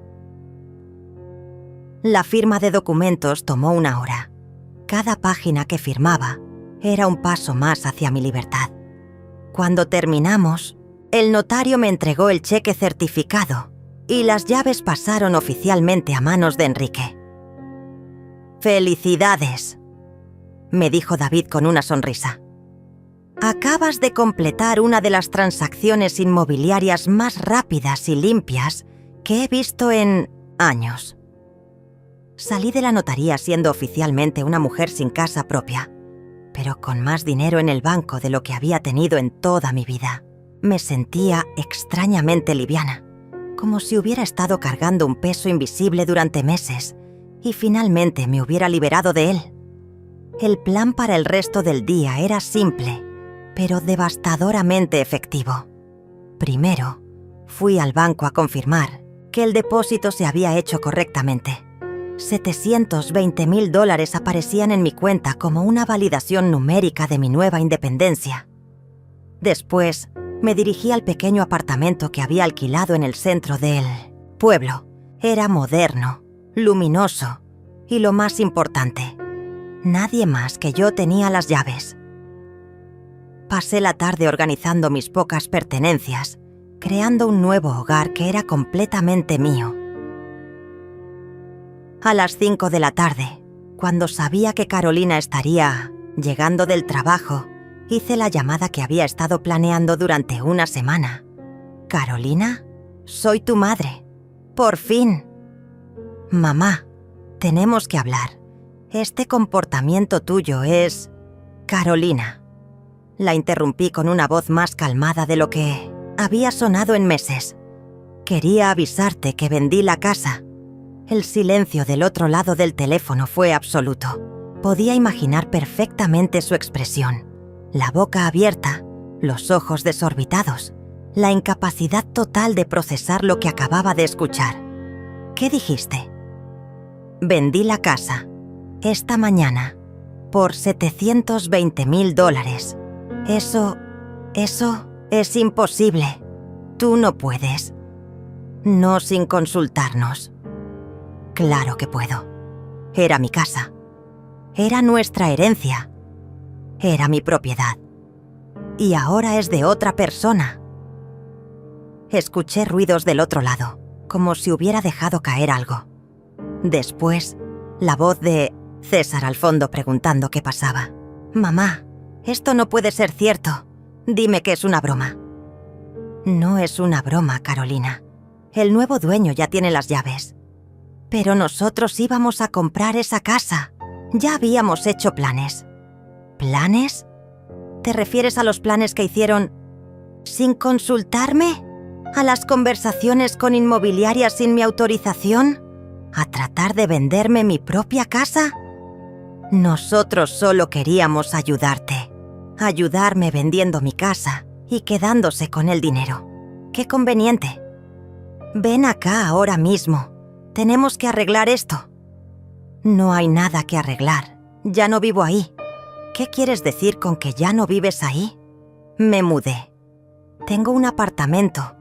La firma de documentos tomó 1 hora. Cada página que firmaba era un paso más hacia mi libertad. Cuando terminamos, el notario me entregó el cheque certificado y las llaves pasaron oficialmente a manos de Enrique. «Felicidades», me dijo David con una sonrisa. «Acabas de completar una de las transacciones inmobiliarias más rápidas y limpias que he visto en años». Salí de la notaría siendo oficialmente una mujer sin casa propia, pero con más dinero en el banco de lo que había tenido en toda mi vida. Me sentía extrañamente liviana, como si hubiera estado cargando un peso invisible durante meses y finalmente me hubiera liberado de él. El plan para el resto del día era simple, pero devastadoramente efectivo. Primero, fui al banco a confirmar que el depósito se había hecho correctamente. $720,000 aparecían en mi cuenta como una validación numérica de mi nueva independencia. Después, me dirigí al pequeño apartamento que había alquilado en el centro del pueblo. Era moderno, luminoso y, lo más importante, nadie más que yo tenía las llaves. Pasé la tarde organizando mis pocas pertenencias, creando un nuevo hogar que era completamente mío. A las 5 de la tarde, cuando sabía que Carolina estaría llegando del trabajo, hice la llamada que había estado planeando durante una semana. «Carolina, soy tu madre. Por fin». «Mamá, tenemos que hablar. Este comportamiento tuyo es...». «Carolina». La interrumpí con una voz más calmada de lo que había sonado en meses. Quería avisarte que vendí la casa. El silencio del otro lado del teléfono fue absoluto. Podía imaginar perfectamente su expresión. La boca abierta, los ojos desorbitados, la incapacidad total de procesar lo que acababa de escuchar. ¿Qué dijiste? Vendí la casa, esta mañana, por $720,000. Eso es imposible. Tú no puedes. No sin consultarnos. Claro que puedo. Era mi casa. Era nuestra herencia. Era mi propiedad. Y ahora es de otra persona. Escuché ruidos del otro lado, como si hubiera dejado caer algo. Después, la voz de César al fondo preguntando qué pasaba. «Mamá, esto no puede ser cierto. Dime que es una broma». «No es una broma, Carolina. El nuevo dueño ya tiene las llaves. Pero nosotros íbamos a comprar esa casa. Ya habíamos hecho planes». ¿Planes? ¿Te refieres a los planes que hicieron sin consultarme? ¿A las conversaciones con inmobiliarias sin mi autorización? ¿A tratar de venderme mi propia casa? Nosotros solo queríamos ayudarte. Ayudarme vendiendo mi casa y quedándose con el dinero. ¡Qué conveniente! Ven acá ahora mismo. Tenemos que arreglar esto. No hay nada que arreglar. Ya no vivo ahí. ¿Qué quieres decir con que ya no vives ahí? Me mudé. Tengo un apartamento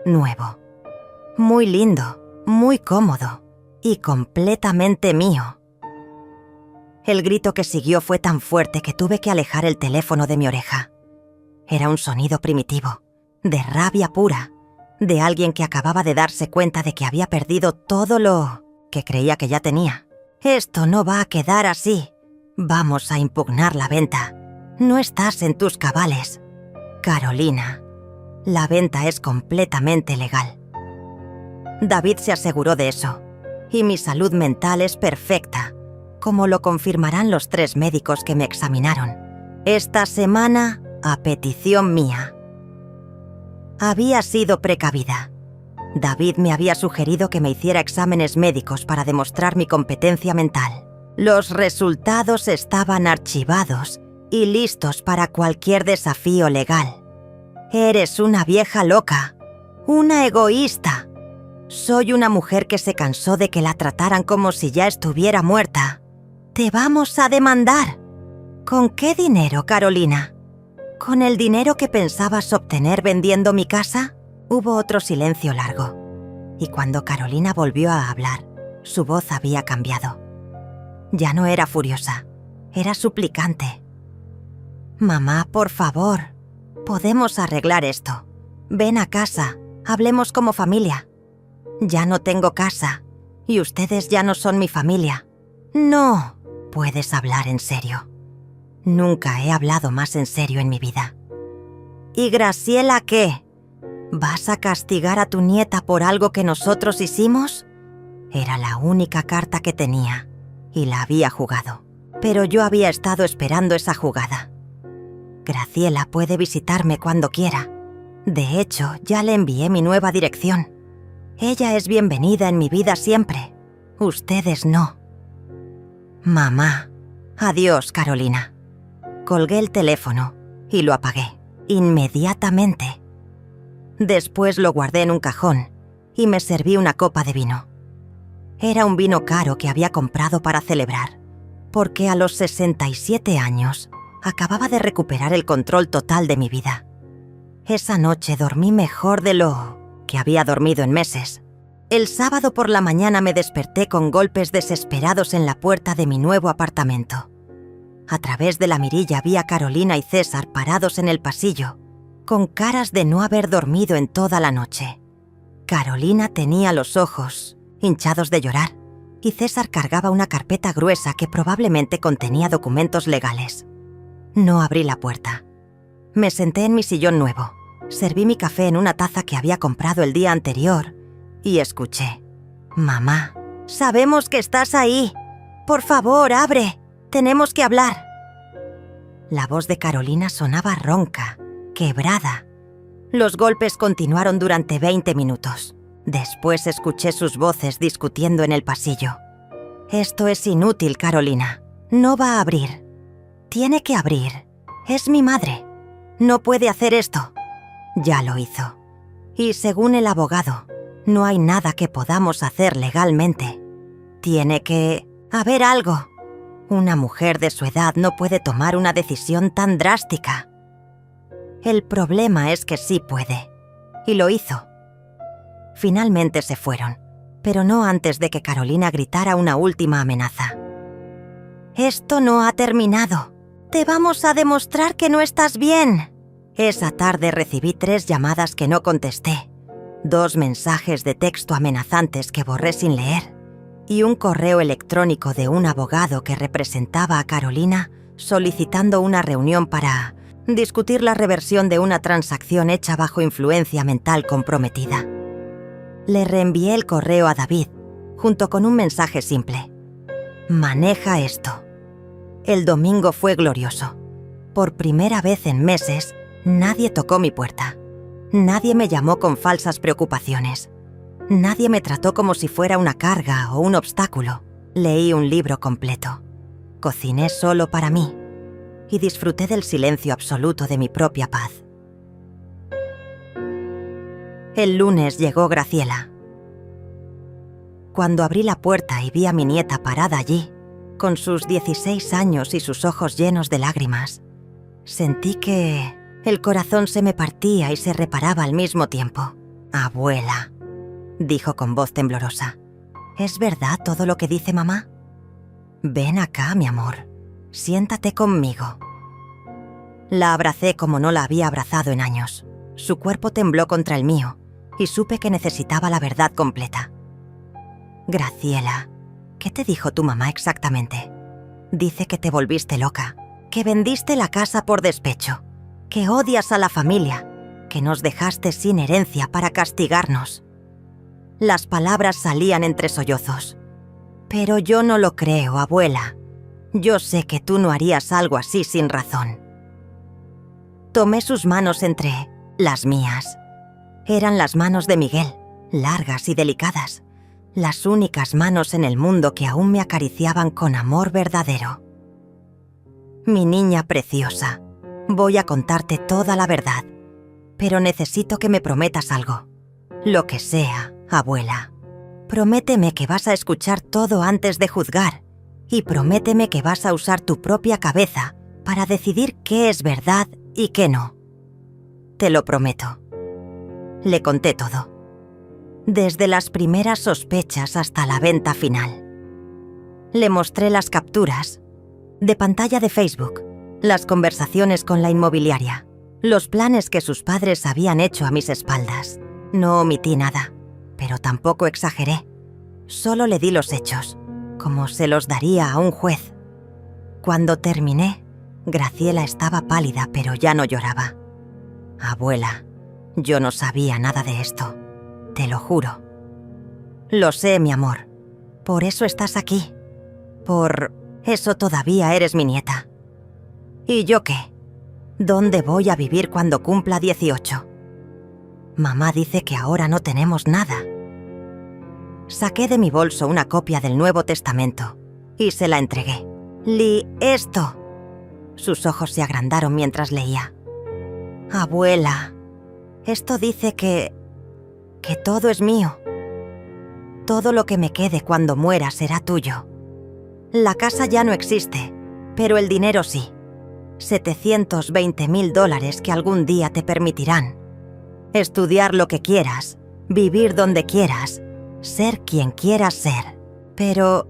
nuevo. Muy lindo, muy cómodo y completamente mío. El grito que siguió fue tan fuerte que tuve que alejar el teléfono de mi oreja. Era un sonido primitivo, de rabia pura, de alguien que acababa de darse cuenta de que había perdido todo lo que creía que ya tenía. Esto no va a quedar así. Vamos a impugnar la venta. No estás en tus cabales. Carolina, la venta es completamente legal. David se aseguró de eso, y mi salud mental es perfecta, como lo confirmarán los 3 médicos que me examinaron esta semana a petición mía. Había sido precavida. David me había sugerido que me hiciera exámenes médicos para demostrar mi competencia mental. Los resultados estaban archivados y listos para cualquier desafío legal. Eres una vieja loca, una egoísta. Soy una mujer que se cansó de que la trataran como si ya estuviera muerta. Te vamos a demandar. ¿Con qué dinero, Carolina? ¿Con el dinero que pensabas obtener vendiendo mi casa? Hubo otro silencio largo, y cuando Carolina volvió a hablar, su voz había cambiado. Ya no era furiosa, era suplicante. «Mamá, por favor, podemos arreglar esto. Ven a casa, hablemos como familia. Ya no tengo casa, y ustedes ya no son mi familia. No, puedes hablar en serio. Nunca he hablado más en serio en mi vida». «¿Y Graciela qué? ¿Vas a castigar a tu nieta por algo que nosotros hicimos?» Era la única carta que tenía, y la había jugado. Pero yo había estado esperando esa jugada. Graciela puede visitarme cuando quiera. De hecho, ya le envié mi nueva dirección. Ella es bienvenida en mi vida siempre. Ustedes no. Mamá. Adiós, Carolina. Colgué el teléfono y lo apagué, inmediatamente. Después lo guardé en un cajón y me serví una copa de vino. Era un vino caro que había comprado para celebrar, porque a los 67 años acababa de recuperar el control total de mi vida. Esa noche dormí mejor de lo que había dormido en meses. El sábado por la mañana me desperté con golpes desesperados en la puerta de mi nuevo apartamento. A través de la mirilla vi a Carolina y César parados en el pasillo, con caras de no haber dormido en toda la noche. Carolina tenía los ojos hinchados de llorar, y César cargaba una carpeta gruesa que probablemente contenía documentos legales. No abrí la puerta. Me senté en mi sillón nuevo, serví mi café en una taza que había comprado el día anterior y escuché: «Mamá, sabemos que estás ahí. Por favor, abre. Tenemos que hablar». La voz de Carolina sonaba ronca, quebrada. Los golpes continuaron durante 20 minutos. Después escuché sus voces discutiendo en el pasillo. «Esto es inútil, Carolina. No va a abrir. Tiene que abrir. Es mi madre. No puede hacer esto». Ya lo hizo. Y según el abogado, no hay nada que podamos hacer legalmente. Tiene que haber algo. Una mujer de su edad no puede tomar una decisión tan drástica. El problema es que sí puede. Y lo hizo. Finalmente se fueron, pero no antes de que Carolina gritara una última amenaza. «Esto no ha terminado. Te vamos a demostrar que no estás bien». Esa tarde recibí 3 llamadas que no contesté, 2 mensajes de texto amenazantes que borré sin leer y un correo electrónico de un abogado que representaba a Carolina solicitando una reunión para discutir la reversión de una transacción hecha bajo influencia mental comprometida. Le reenvié el correo a David, junto con un mensaje simple. «Maneja esto». El domingo fue glorioso. Por primera vez en meses, nadie tocó mi puerta. Nadie me llamó con falsas preocupaciones. Nadie me trató como si fuera una carga o un obstáculo. Leí un libro completo. Cociné solo para mí y disfruté del silencio absoluto de mi propia paz. El lunes llegó Graciela. Cuando abrí la puerta y vi a mi nieta parada allí, con sus 16 años y sus ojos llenos de lágrimas, sentí que el corazón se me partía y se reparaba al mismo tiempo. «Abuela», dijo con voz temblorosa, «¿es verdad todo lo que dice mamá? Ven acá, mi amor. Siéntate conmigo». La abracé como no la había abrazado en años. Su cuerpo tembló contra el mío y supe que necesitaba la verdad completa. «Graciela, ¿qué te dijo tu mamá exactamente? Dice que te volviste loca, que vendiste la casa por despecho, que odias a la familia, que nos dejaste sin herencia para castigarnos». Las palabras salían entre sollozos. «Pero yo no lo creo, abuela. Yo sé que tú no harías algo así sin razón». Tomé sus manos entre las mías. Eran las manos de Miguel, largas y delicadas, las únicas manos en el mundo que aún me acariciaban con amor verdadero. «Mi niña preciosa, voy a contarte toda la verdad, pero necesito que me prometas algo. Lo que sea, abuela. Prométeme que vas a escuchar todo antes de juzgar y prométeme que vas a usar tu propia cabeza para decidir qué es verdad y qué no». «Te lo prometo». Le conté todo, desde las primeras sospechas hasta la venta final. Le mostré las capturas de pantalla de Facebook, las conversaciones con la inmobiliaria, los planes que sus padres habían hecho a mis espaldas. No omití nada, pero tampoco exageré. Solo le di los hechos, como se los daría a un juez. Cuando terminé, Graciela estaba pálida, pero ya no lloraba. «Abuela, yo no sabía nada de esto, te lo juro». «Lo sé, mi amor. Por eso estás aquí. Por eso todavía eres mi nieta». «¿Y yo qué? ¿Dónde voy a vivir cuando cumpla 18? Mamá dice que ahora no tenemos nada». Saqué de mi bolso una copia del Nuevo Testamento y se la entregué. «Lee esto». Sus ojos se agrandaron mientras leía. «Abuela, esto dice que todo es mío. Todo lo que me quede cuando muera será tuyo. La casa ya no existe, pero el dinero sí. $720,000 que algún día te permitirán estudiar lo que quieras, vivir donde quieras, ser quien quieras ser. Pero,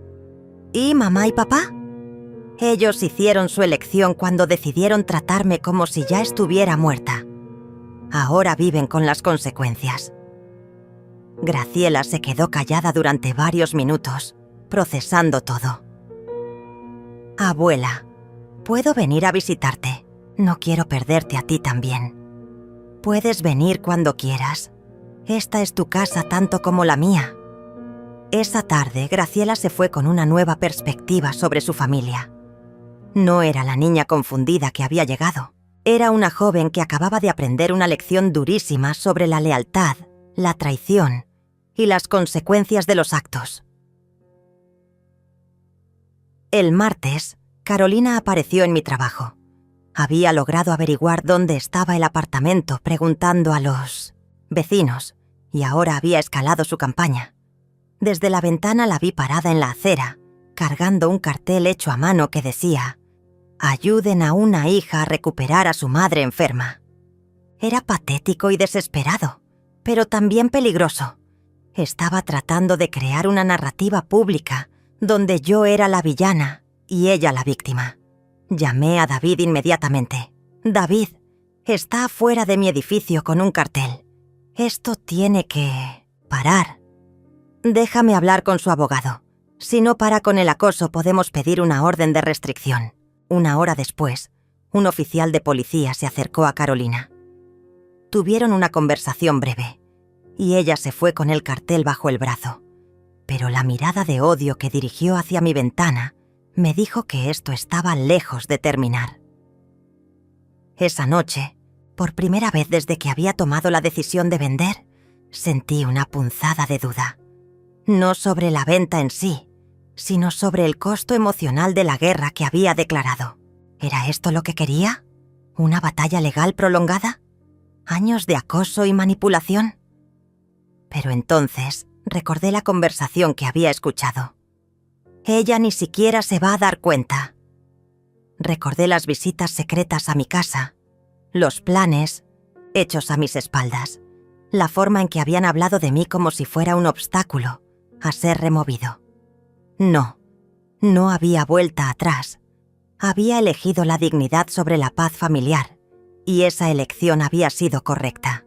¿y mamá y papá? Ellos hicieron su elección cuando decidieron tratarme como si ya estuviera muerta. Ahora viven con las consecuencias». Graciela se quedó callada durante varios minutos, procesando todo. «Abuela, ¿puedo venir a visitarte? No quiero perderte a ti también. Puedes venir cuando quieras. Esta es tu casa tanto como la mía». Esa tarde, Graciela se fue con una nueva perspectiva sobre su familia. No era la niña confundida que había llegado. Era una joven que acababa de aprender una lección durísima sobre la lealtad, la traición y las consecuencias de los actos. El martes, Carolina apareció en mi trabajo. Había logrado averiguar dónde estaba el apartamento preguntando a los vecinos y ahora había escalado su campaña. Desde la ventana la vi parada en la acera, cargando un cartel hecho a mano que decía: «Ayuden a una hija a recuperar a su madre enferma». Era patético y desesperado, pero también peligroso. Estaba tratando de crear una narrativa pública donde yo era la villana y ella la víctima. Llamé a David inmediatamente. «David, está afuera de mi edificio con un cartel. Esto tiene que parar. Déjame hablar con su abogado. Si no para con el acoso, podemos pedir una orden de restricción». Una hora después, un oficial de policía se acercó a Carolina. Tuvieron una conversación breve, y ella se fue con el cartel bajo el brazo. Pero la mirada de odio que dirigió hacia mi ventana me dijo que esto estaba lejos de terminar. Esa noche, por primera vez desde que había tomado la decisión de vender, sentí una punzada de duda. No sobre la venta en sí, sino sobre el costo emocional de la guerra que había declarado. ¿Era esto lo que quería? ¿Una batalla legal prolongada? ¿Años de acoso y manipulación? Pero entonces recordé la conversación que había escuchado. Ella ni siquiera se va a dar cuenta. Recordé las visitas secretas a mi casa, los planes hechos a mis espaldas, la forma en que habían hablado de mí como si fuera un obstáculo a ser removido. No había vuelta atrás. Había elegido la dignidad sobre la paz familiar, y esa elección había sido correcta.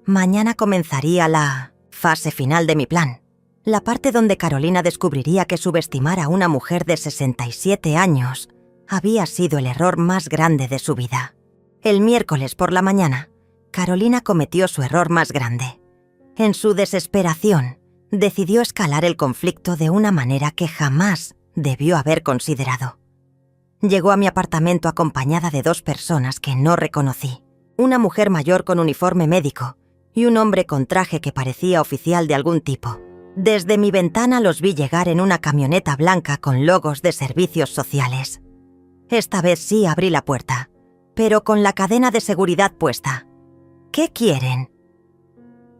Mañana comenzaría la fase final de mi plan, la parte donde Carolina descubriría que subestimar a una mujer de 67 años había sido el error más grande de su vida. El miércoles por la mañana, Carolina cometió su error más grande. En su desesperación, decidió escalar el conflicto de una manera que jamás debió haber considerado. Llegó a mi apartamento acompañada de 2 personas que no reconocí, una mujer mayor con uniforme médico y un hombre con traje que parecía oficial de algún tipo. Desde mi ventana los vi llegar en una camioneta blanca con logos de servicios sociales. Esta vez sí abrí la puerta, pero con la cadena de seguridad puesta. «¿Qué quieren?»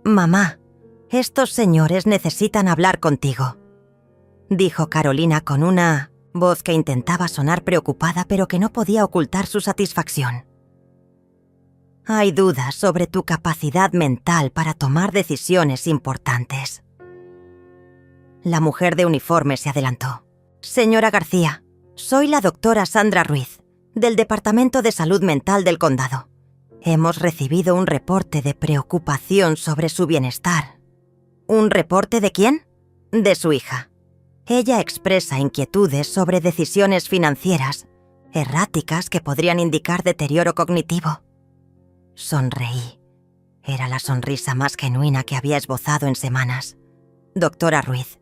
«Mamá, estos señores necesitan hablar contigo», dijo Carolina con una voz que intentaba sonar preocupada pero que no podía ocultar su satisfacción. «Hay dudas sobre tu capacidad mental para tomar decisiones importantes». La mujer de uniforme se adelantó. «Señora García, soy la doctora Sandra Ruiz, del Departamento de Salud Mental del Condado. Hemos recibido un reporte de preocupación sobre su bienestar». «¿Un reporte de quién?» «De su hija. Ella expresa inquietudes sobre decisiones financieras, erráticas que podrían indicar deterioro cognitivo». Sonreí. Era la sonrisa más genuina que había esbozado en semanas. «Doctora Ruiz,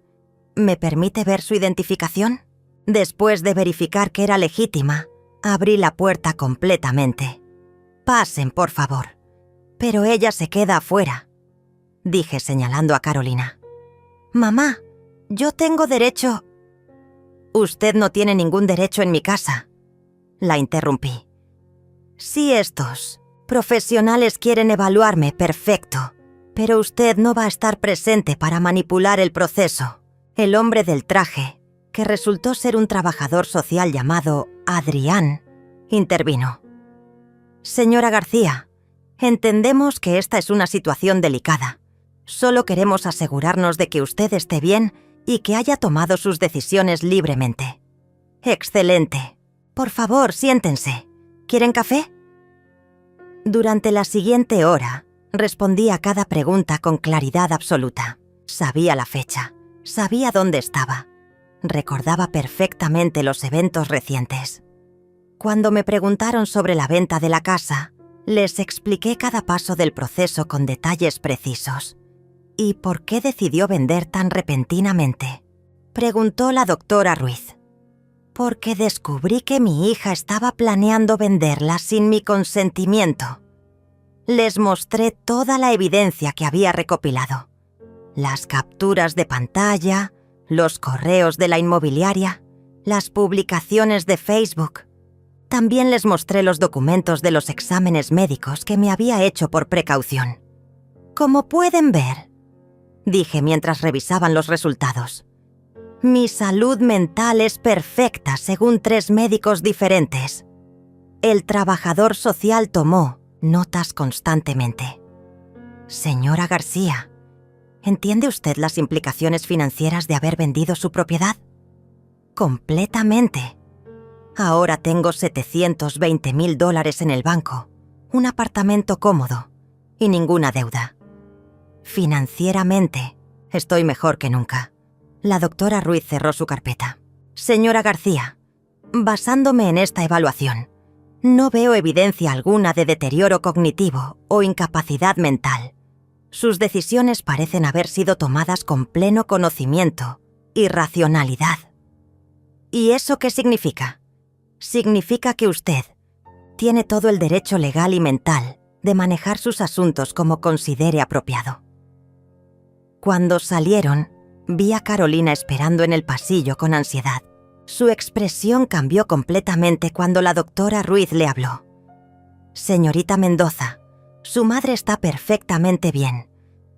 ¿me permite ver su identificación?» Después de verificar que era legítima, abrí la puerta completamente. «Pasen, por favor». «Pero ella se queda afuera», dije señalando a Carolina. «Mamá, yo tengo derecho». «Usted no tiene ningún derecho en mi casa», la interrumpí. «Si estos profesionales quieren evaluarme, perfecto, pero usted no va a estar presente para manipular el proceso». El hombre del traje, que resultó ser un trabajador social llamado Adrián, intervino. «Señora García, entendemos que esta es una situación delicada. Solo queremos asegurarnos de que usted esté bien y que haya tomado sus decisiones libremente». «Excelente. Por favor, siéntense. ¿Quieren café?» Durante la siguiente hora, respondí a cada pregunta con claridad absoluta. Sabía la fecha, sabía dónde estaba. Recordaba perfectamente los eventos recientes. Cuando me preguntaron sobre la venta de la casa, les expliqué cada paso del proceso con detalles precisos. «¿Y por qué decidió vender tan repentinamente?», preguntó la doctora Ruiz. «Porque descubrí que mi hija estaba planeando venderla sin mi consentimiento». Les mostré toda la evidencia que había recopilado. las capturas de pantalla, los correos de la inmobiliaria, las publicaciones de Facebook. También les mostré los documentos de los exámenes médicos que me había hecho por precaución. Como pueden ver, dije mientras revisaban los resultados, mi salud mental es perfecta según 3 médicos diferentes. El trabajador social tomó notas constantemente. Señora García, ¿entiende usted las implicaciones financieras de haber vendido su propiedad? Completamente. Ahora tengo $720,000 en el banco, un apartamento cómodo y ninguna deuda. Financieramente, estoy mejor que nunca. La doctora Ruiz cerró su carpeta. Señora García, basándome en esta evaluación, no veo evidencia alguna de deterioro cognitivo o incapacidad mental. Sus decisiones parecen haber sido tomadas con pleno conocimiento y racionalidad. ¿Y eso qué significa? Significa que usted tiene todo el derecho legal y mental de manejar sus asuntos como considere apropiado. Cuando salieron, vi a Carolina esperando en el pasillo con ansiedad. Su expresión cambió completamente cuando la doctora Ruiz le habló. Señorita Mendoza, su madre está perfectamente bien.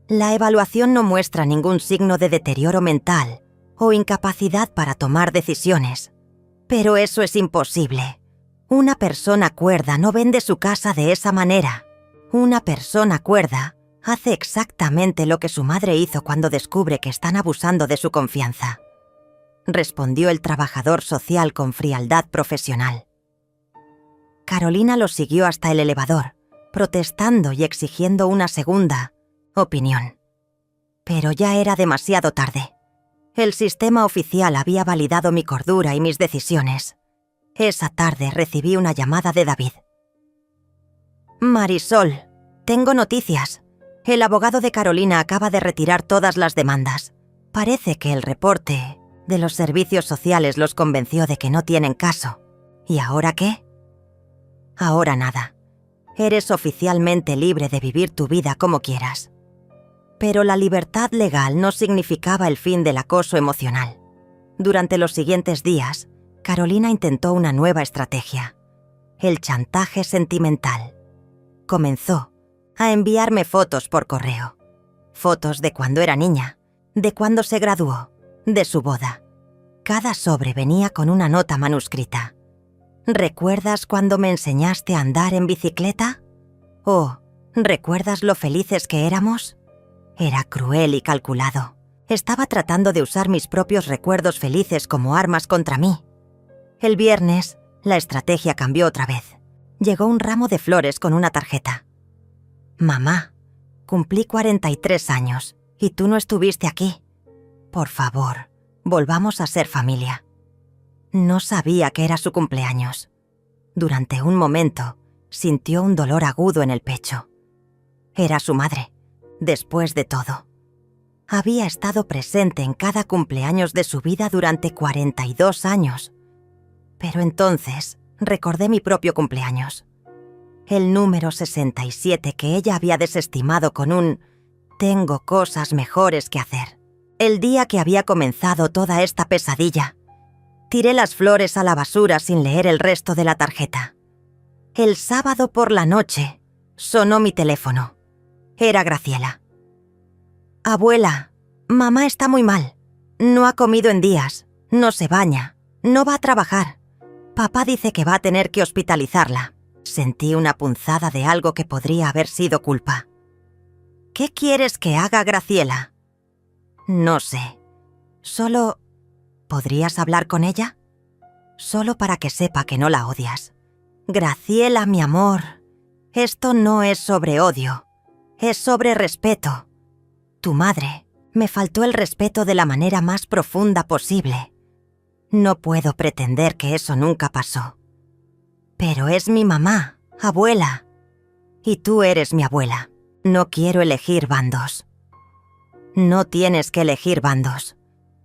La evaluación no muestra ningún signo de deterioro mental o incapacidad para tomar decisiones. Pero eso es imposible. Una persona cuerda no vende su casa de esa manera. Una persona cuerda hace exactamente lo que su madre hizo cuando descubre que están abusando de su confianza, respondió el trabajador social con frialdad profesional. Carolina lo siguió hasta el elevador, protestando y exigiendo una segunda opinión. Pero ya era demasiado tarde. El sistema oficial había validado mi cordura y mis decisiones. Esa tarde recibí una llamada de David. Marisol, tengo noticias. El abogado de Carolina acaba de retirar todas las demandas. Parece que el reporte de los servicios sociales los convenció de que no tienen caso. ¿Y ahora qué? Ahora nada. Eres oficialmente libre de vivir tu vida como quieras. Pero la libertad legal no significaba el fin del acoso emocional. Durante los siguientes días, Carolina intentó una nueva estrategia: el chantaje sentimental. Comenzó a enviarme fotos por correo. Fotos de cuando era niña, de cuando se graduó, de su boda. Cada sobre venía con una nota manuscrita. ¿Recuerdas cuando me enseñaste a andar en bicicleta? ¿O recuerdas lo felices que éramos? Era cruel y calculado. Estaba tratando de usar mis propios recuerdos felices como armas contra mí. El viernes, la estrategia cambió otra vez. Llegó un ramo de flores con una tarjeta. Mamá, cumplí 43 años y tú no estuviste aquí. Por favor, volvamos a ser familia. No sabía que era su cumpleaños. Durante un momento, sintió un dolor agudo en el pecho. Era su madre, después de todo. Había estado presente en cada cumpleaños de su vida durante 42 años. Pero entonces recordé mi propio cumpleaños. El número 67 que ella había desestimado con un «tengo cosas mejores que hacer». El día que había comenzado toda esta pesadilla. Tiré las flores a la basura sin leer el resto de la tarjeta. El sábado por la noche sonó mi teléfono. Era Graciela. «Abuela, mamá está muy mal. No ha comido en días, no se baña, no va a trabajar. Papá dice que va a tener que hospitalizarla». Sentí una punzada de algo que podría haber sido culpa. «¿Qué quieres que haga, Graciela?» «No sé. Solo... ¿podrías hablar con ella? Solo para que sepa que no la odias. Graciela, mi amor, esto no es sobre odio, es sobre respeto. Tu madre me faltó el respeto de la manera más profunda posible. No puedo pretender que eso nunca pasó. Pero es mi mamá, abuela. Y tú eres mi abuela. No quiero elegir bandos». «No tienes que elegir bandos.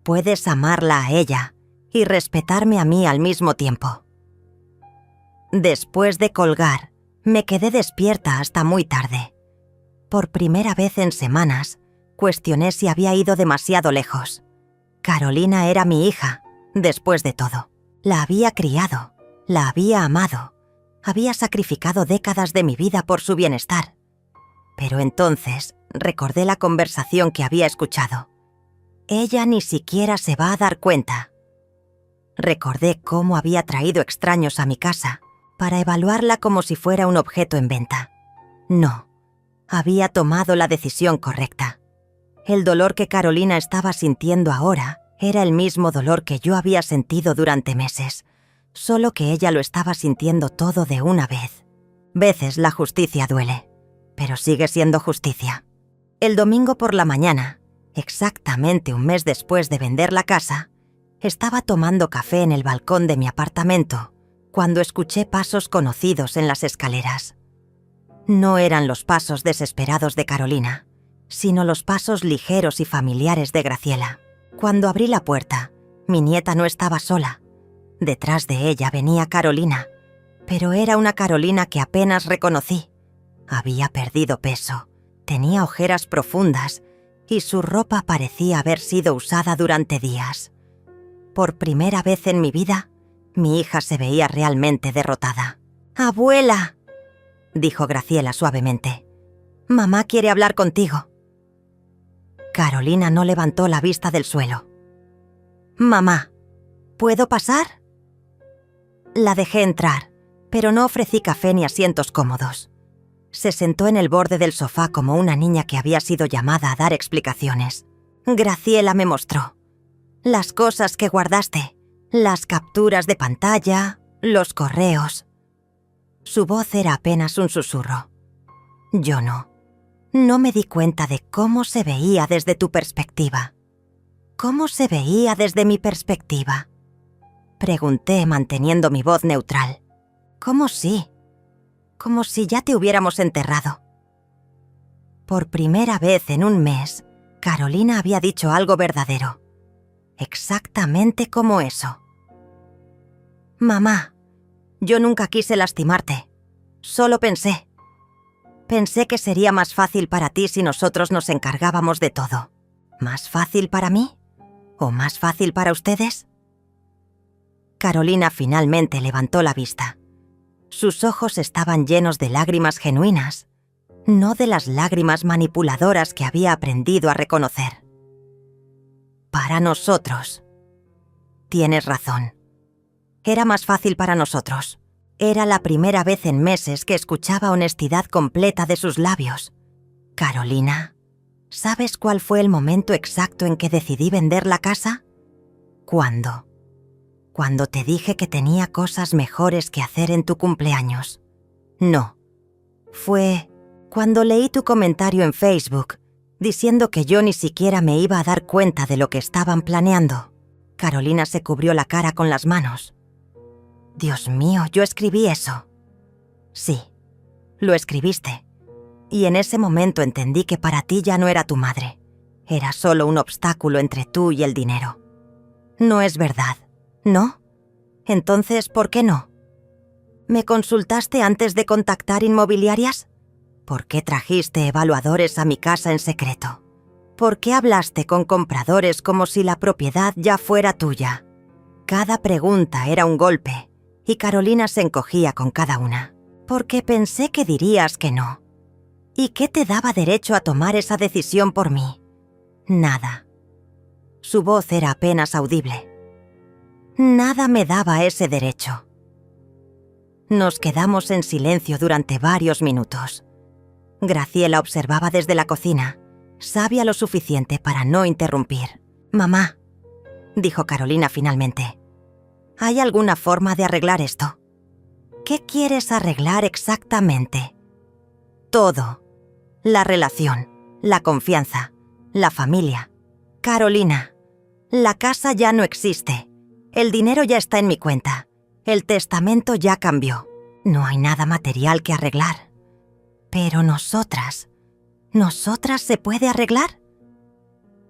Puedes amarla a ella y respetarme a mí al mismo tiempo». Después de colgar, me quedé despierta hasta muy tarde. Por primera vez en semanas, Cuestioné si había ido demasiado lejos. Carolina era mi hija, después de todo. La había criado, la había amado, había sacrificado décadas de mi vida por su bienestar. Pero entonces recordé la conversación que había escuchado. Ella ni siquiera se va a dar cuenta. Recordé cómo había traído extraños a mi casa para evaluarla como si fuera un objeto en venta. No, había tomado la decisión correcta. El dolor que Carolina estaba sintiendo ahora era el mismo dolor que yo había sentido durante meses, solo que ella lo estaba sintiendo todo de una vez. Veces la justicia duele, pero sigue siendo justicia. El domingo por la mañana, exactamente un mes después de vender la casa, estaba tomando café en el balcón de mi apartamento cuando escuché pasos conocidos en las escaleras. No eran los pasos desesperados de Carolina, sino los pasos ligeros y familiares de Graciela. Cuando abrí la puerta, mi nieta no estaba sola. Detrás de ella venía Carolina, pero era una Carolina que apenas reconocí. Había perdido peso, tenía ojeras profundas y su ropa parecía haber sido usada durante días. Por primera vez en mi vida, mi hija se veía realmente derrotada. «¡Abuela!», dijo Graciela suavemente. «Mamá quiere hablar contigo». Carolina no levantó la vista del suelo. «Mamá, ¿puedo pasar?». La dejé entrar, pero no ofrecí café ni asientos cómodos. Se sentó en el borde del sofá como una niña que había sido llamada a dar explicaciones. Graciela me mostró las cosas que guardaste, las capturas de pantalla, los correos. Su voz era apenas un susurro. Yo no me di cuenta de cómo se veía desde tu perspectiva. ¿Cómo se veía desde mi perspectiva?, pregunté manteniendo mi voz neutral. Como si ya te hubiéramos enterrado. Por primera vez en un mes, Carolina había dicho algo verdadero. Exactamente como eso. «Mamá, yo nunca quise lastimarte. Solo pensé que sería más fácil para ti si nosotros nos encargábamos de todo. ¿Más fácil para mí? ¿O más fácil para ustedes?». Carolina finalmente levantó la vista. Sus ojos estaban llenos de lágrimas genuinas, no de las lágrimas manipuladoras que había aprendido a reconocer. «Para nosotros. Tienes razón. Era más fácil para nosotros». Era la primera vez en meses que escuchaba honestidad completa de sus labios. «Carolina, ¿sabes cuál fue el momento exacto en que decidí vender la casa? ¿Cuándo? Cuando te dije que tenía cosas mejores que hacer en tu cumpleaños. No. Fue cuando leí tu comentario en Facebook diciendo que yo ni siquiera me iba a dar cuenta de lo que estaban planeando». Carolina se cubrió la cara con las manos. «Dios mío, yo escribí eso». «Sí, lo escribiste. Y en ese momento entendí que para ti ya no era tu madre. Era solo un obstáculo entre tú y el dinero». «No es verdad, ¿no? Entonces, ¿por qué no? ¿Me consultaste antes de contactar inmobiliarias? ¿Por qué trajiste evaluadores a mi casa en secreto? ¿Por qué hablaste con compradores como si la propiedad ya fuera tuya?». Cada pregunta era un golpe, y Carolina se encogía con cada una. «Porque pensé que dirías que no. ¿Y qué te daba derecho a tomar esa decisión por mí? Nada». Su voz era apenas audible. «Nada me daba ese derecho». Nos quedamos en silencio durante varios minutos. Graciela observaba desde la cocina, sabia lo suficiente para no interrumpir. «Mamá», dijo Carolina finalmente, «¿hay alguna forma de arreglar esto?». «¿Qué quieres arreglar exactamente?». «Todo. La relación, la confianza, la familia. Carolina, la casa ya no existe. El dinero ya está en mi cuenta. El testamento ya cambió. No hay nada material que arreglar. Pero ¿nosotras se puede arreglar?».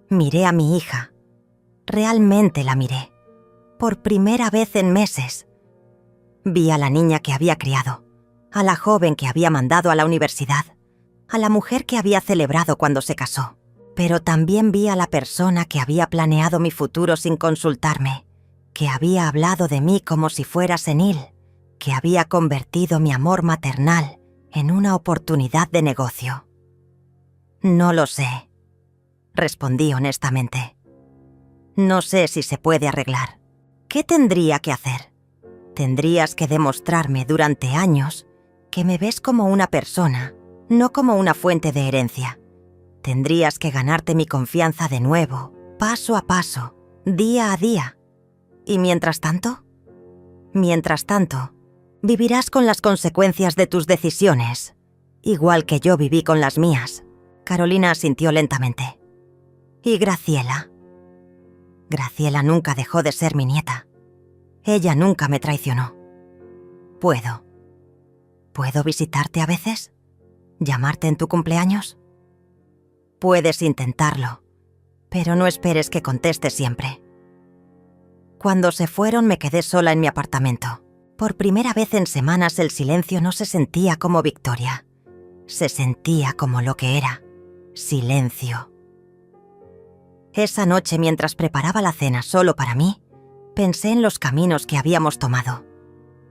Miré a mi hija. Realmente la miré. Por primera vez en meses. Vi a la niña que había criado, a la joven que había mandado a la universidad, a la mujer que había celebrado cuando se casó. Pero también vi a la persona que había planeado mi futuro sin consultarme, que había hablado de mí como si fuera senil, que había convertido mi amor maternal en una oportunidad de negocio. No lo sé, respondí honestamente. No sé si se puede arreglar. ¿Qué tendría que hacer? Tendrías que demostrarme durante años que me ves como una persona, no como una fuente de herencia. Tendrías que ganarte mi confianza de nuevo, paso a paso, día a día. ¿Y mientras tanto? Mientras tanto, vivirás con las consecuencias de tus decisiones, igual que yo viví con las mías. Carolina asintió lentamente. ¿Y Graciela? Graciela nunca dejó de ser mi nieta. Ella nunca me traicionó. ¿Puedo visitarte a veces? ¿Llamarte en tu cumpleaños? Puedes intentarlo, pero no esperes que conteste siempre. Cuando se fueron me quedé sola en mi apartamento. Por primera vez en semanas el silencio no se sentía como victoria. Se sentía como lo que era: silencio. Esa noche, mientras preparaba la cena solo para mí, pensé en los caminos que habíamos tomado.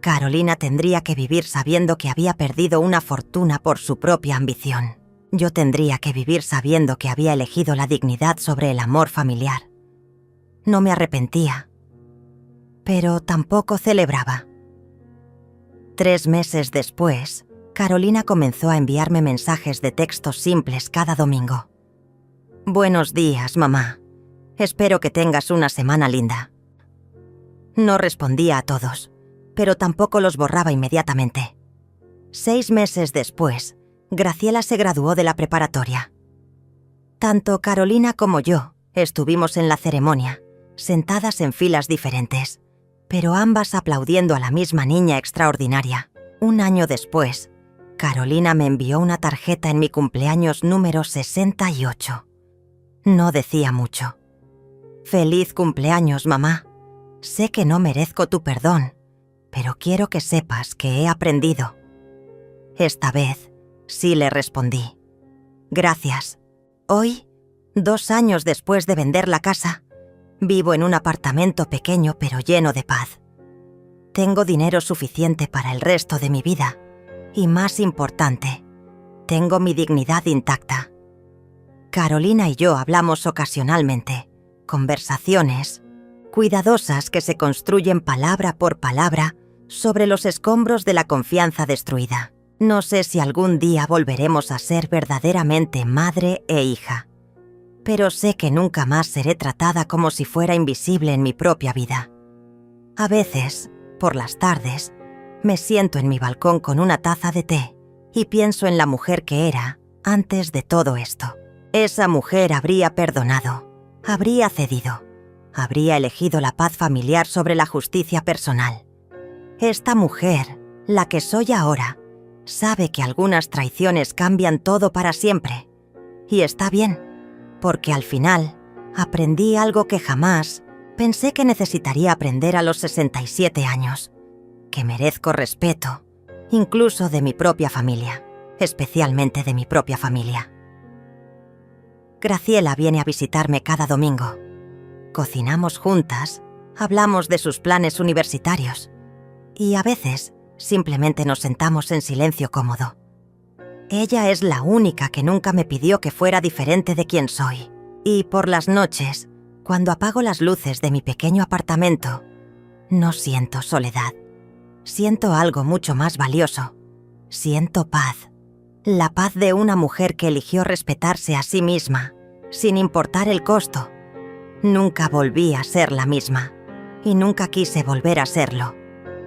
Carolina tendría que vivir sabiendo que había perdido una fortuna por su propia ambición. Yo tendría que vivir sabiendo que había elegido la dignidad sobre el amor familiar. No me arrepentía, pero tampoco celebraba. 3 meses después, Carolina comenzó a enviarme mensajes de texto simples cada domingo. «Buenos días, mamá. Espero que tengas una semana linda». No respondía a todos, pero tampoco los borraba inmediatamente. 6 meses después, Graciela se graduó de la preparatoria. Tanto Carolina como yo estuvimos en la ceremonia, sentadas en filas diferentes, pero ambas aplaudiendo a la misma niña extraordinaria. 1 año después, Carolina me envió una tarjeta en mi cumpleaños número 68. No decía mucho. «Feliz cumpleaños, mamá. Sé que no merezco tu perdón, pero quiero que sepas que he aprendido». Esta vez sí le respondí. «Gracias. Hoy, 2 años después de vender la casa, vivo en un apartamento pequeño pero lleno de paz. Tengo dinero suficiente para el resto de mi vida y, más importante, tengo mi dignidad intacta». Carolina y yo hablamos ocasionalmente, conversaciones cuidadosas que se construyen palabra por palabra sobre los escombros de la confianza destruida. No sé si algún día volveremos a ser verdaderamente madre e hija, pero sé que nunca más seré tratada como si fuera invisible en mi propia vida. A veces, por las tardes, me siento en mi balcón con una taza de té y pienso en la mujer que era antes de todo esto. Esa mujer habría perdonado, habría cedido, habría elegido la paz familiar sobre la justicia personal. Esta mujer, la que soy ahora, sabe que algunas traiciones cambian todo para siempre. Y está bien, porque al final aprendí algo que jamás pensé que necesitaría aprender a los 67 años, que merezco respeto, incluso de mi propia familia, especialmente de mi propia familia. Graciela viene a visitarme cada domingo. Cocinamos juntas, hablamos de sus planes universitarios y a veces simplemente nos sentamos en silencio cómodo. Ella es la única que nunca me pidió que fuera diferente de quien soy. Y por las noches, cuando apago las luces de mi pequeño apartamento, no siento soledad. Siento algo mucho más valioso. Siento paz. La paz de una mujer que eligió respetarse a sí misma, sin importar el costo. Nunca volví a ser la misma, y nunca quise volver a serlo.